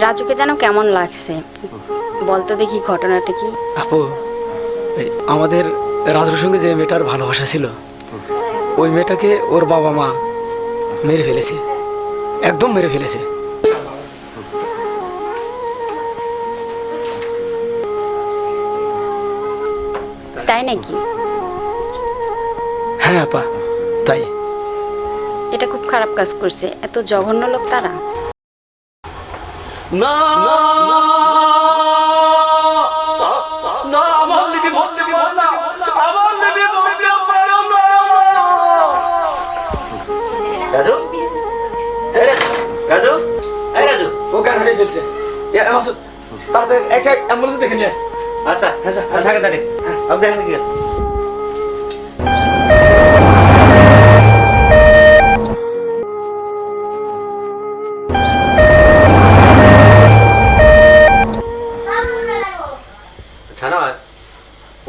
রাজুকে যেন কেমন লাগছে বলতো দেখি, ঘটনাটা কি? আপু, আমাদের রাজুর সঙ্গে যে মেয়েটার ভালোবাসা ছিল ওই মেয়েটাকে ওর বাবা মা মেরে ফেলেছে, একদম মেরে ফেলেছে। তাই নাকি? হ্যাঁ আপা, তাই। এটা খুব খারাপ কাজ করছে, এত জঘন্য লোক তারা। না না, আমার লিপি বলতে পারো না, আমার লিপি বলতে পারো না। মাসুদ তাড়াতাড়ি একটা অ্যাম্বুলেন্স দেখে নিয়ে আচ্ছা থাকে তাহলে আপনি দেখেন কি ছানা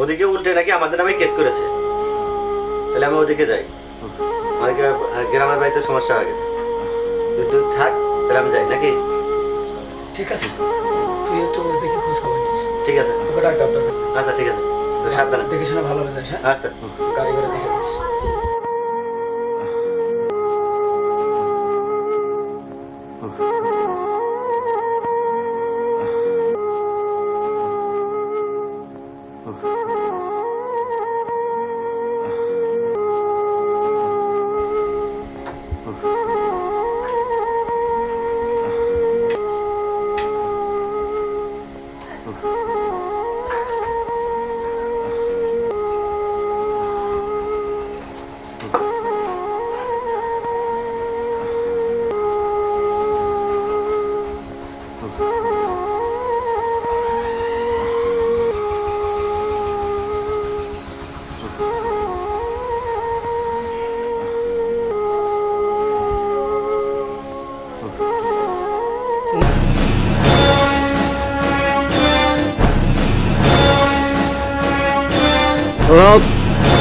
ওদিকে উল্টে নাকি আমাদের নামে কেস করেছে, তাহলে আমি ওদিকে যাই। আমাদেরকে গ্রামের বাড়িতে সমস্যা হয়ে গেছে, তুই থাক, তাহলে আমি যাই নাকি? ঠিক আছে, তুই একটু দেখে খোঁজ খবর নিস। ঠিক আছে, আচ্ছা ঠিক আছে, সাবধানে দেখে শুনে ভালো যাস। হ্যাঁ আচ্ছা, গাড়ি করে দেখে দিস।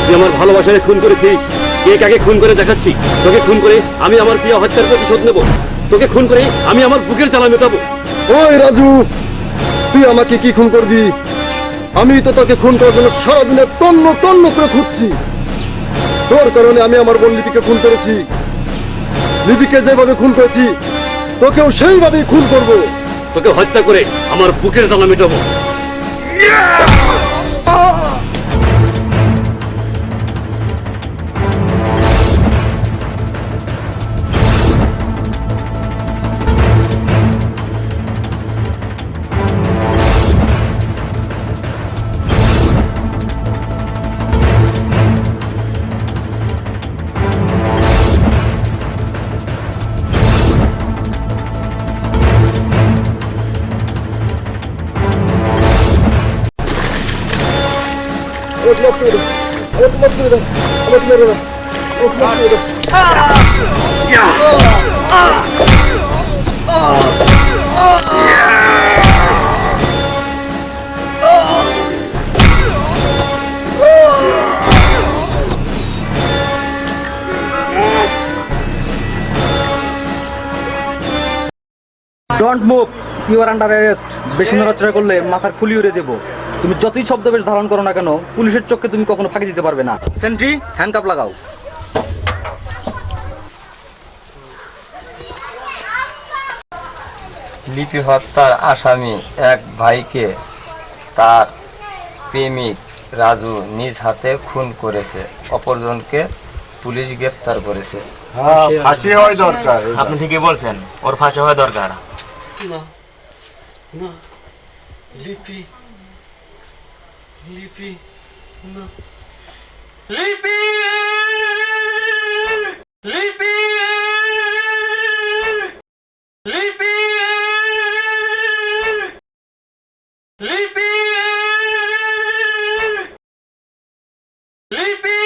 তুই আমার ভালোবাসায় খুন করেছিস, কে কাকে খুন করে দেখাচ্ছি। তোকে খুন করে আমি আমার প্রিয় হত্যার প্রতিশোধ নেব, তোকে খুন করে আমি আমার বুকের জ্বালা মেটাবো। ওই রাজু, তুই আমাকে কি খুন করবি? আমি তো তোকে খুন করার জন্য সারাদিনে তন্ন তন্ন করে খুঁজছি। তোর কারণে আমি আমার বোন লিপিকে খুন করেছি। লিপিকে যেভাবে খুন করেছি তোকেও সেইভাবেই খুন করব। তোকে হত্যা করে আমার বুকের জ্বালা মেটাবো। Don't move, you are under arrest. বেশি নড়াচড়া করলে মাথার খুলি উড়ে দেবো। তুমি যতই ছদ্মবেশ ধারণ করো না কেন, পুলিশের চোখে তুমি কখনো ফাঁকি দিতে পারবে না। সেন্ট্রি, হ্যান্ডকাপ লাগাও। লিপি হত্যার আসামি এক ভাইকে তার প্রেমিক রাজু নিজ হাতে খুন করেছে, অপরজনকে পুলিশ গ্রেফতার করেছে। ফাঁসি হওয়া দরকার। আপনি ঠিকই বলছেন, ওর ফাঁসি হওয়া দরকার। না না, লিপি লিপি না, লিপি লিপি লিপি লিপি লিপি। লিপি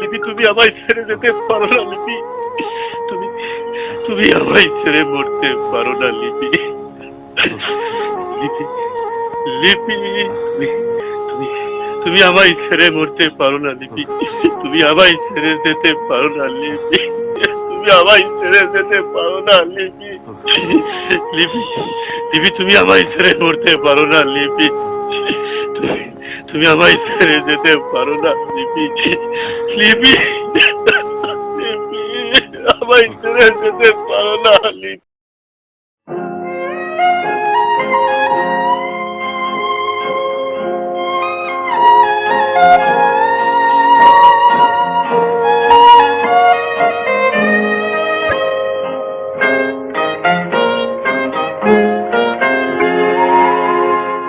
লিপি, তুমি আমায় ছেড়ে যেতে পারো না লিপি, তুমি তুমি আমায় ছেড়ে মরতে পারো না লিপি। লিপি লিপি, তুমি তুমি আমায় ছেড়ে মরতে পারো না লিপি, তুমি আমায় ছেড়ে যেতে পারো না লিপি, তুমি আমায় ছেড়ে যেতে পারো না লিপি। লিপি লিপি, তুমি আমায় ছেড়ে মরতে পারো না লিপি, তুমি আমায় ছেড়ে যেতে পারো না লিপি। লিপি লিপি, আমায় ছেড়ে যেতে পারো না লিপি।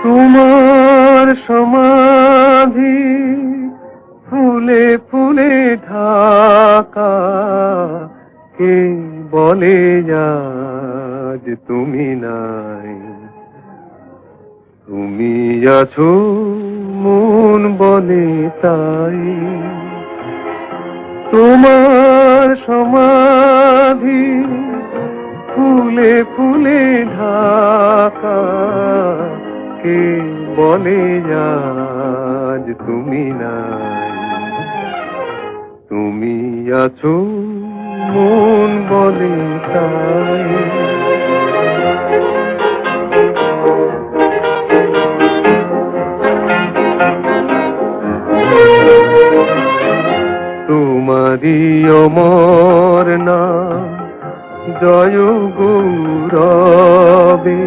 তোমার সময় বলে আজ তুমি নাই, তুমি আছো মন বলে তাই। তোমার সমাধি ফুলে ফুলে ঢাকা, কে বলে আজ তুমি নাই, তুমি আছো মন বলে তাই। তোমারি অমর নাম জয় গৌরবে,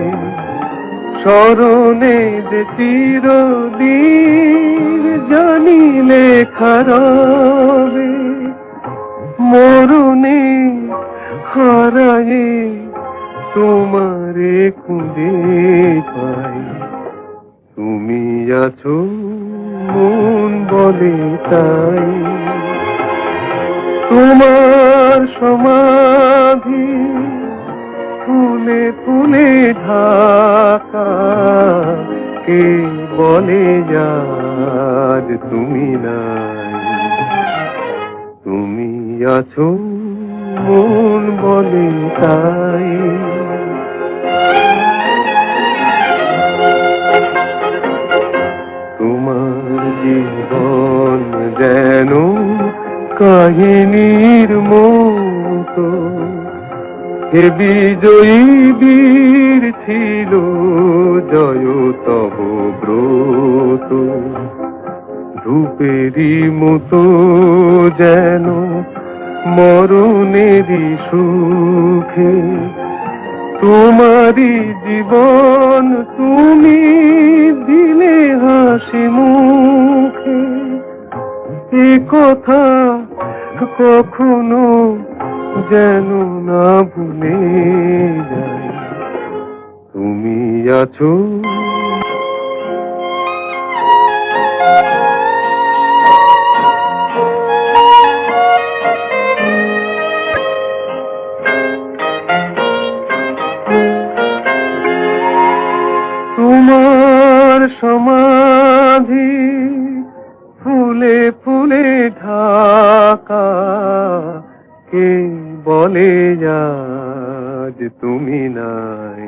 স্মরণে যে চিরদিন জানি লেখা রবে। মরণে হারায়ে তোমারে খুঁজে পাই, তুমি আছো মন বলে তাই। তোমার সমাধি ফুলে ফুলে ঢাকা, কে বলে আজ তুমি নাই, তুমি আছো মন বলে তাই। তোমার জীবন যেন কাহিনীর মতো, হে বিজয়ী বীর ছিল জয় তব ব্রত। ধূপেরই মতো যেন মরণেরই সুখে, তোমারই জীবন তুমি দিলে হাসি মুখে। এ কথা কখনো যেন না ভুলে যাই, তুমি আছো তোমার সমাধি ফুলে ফুলে ঢাকা, কে বলে আজ তুমি নাই,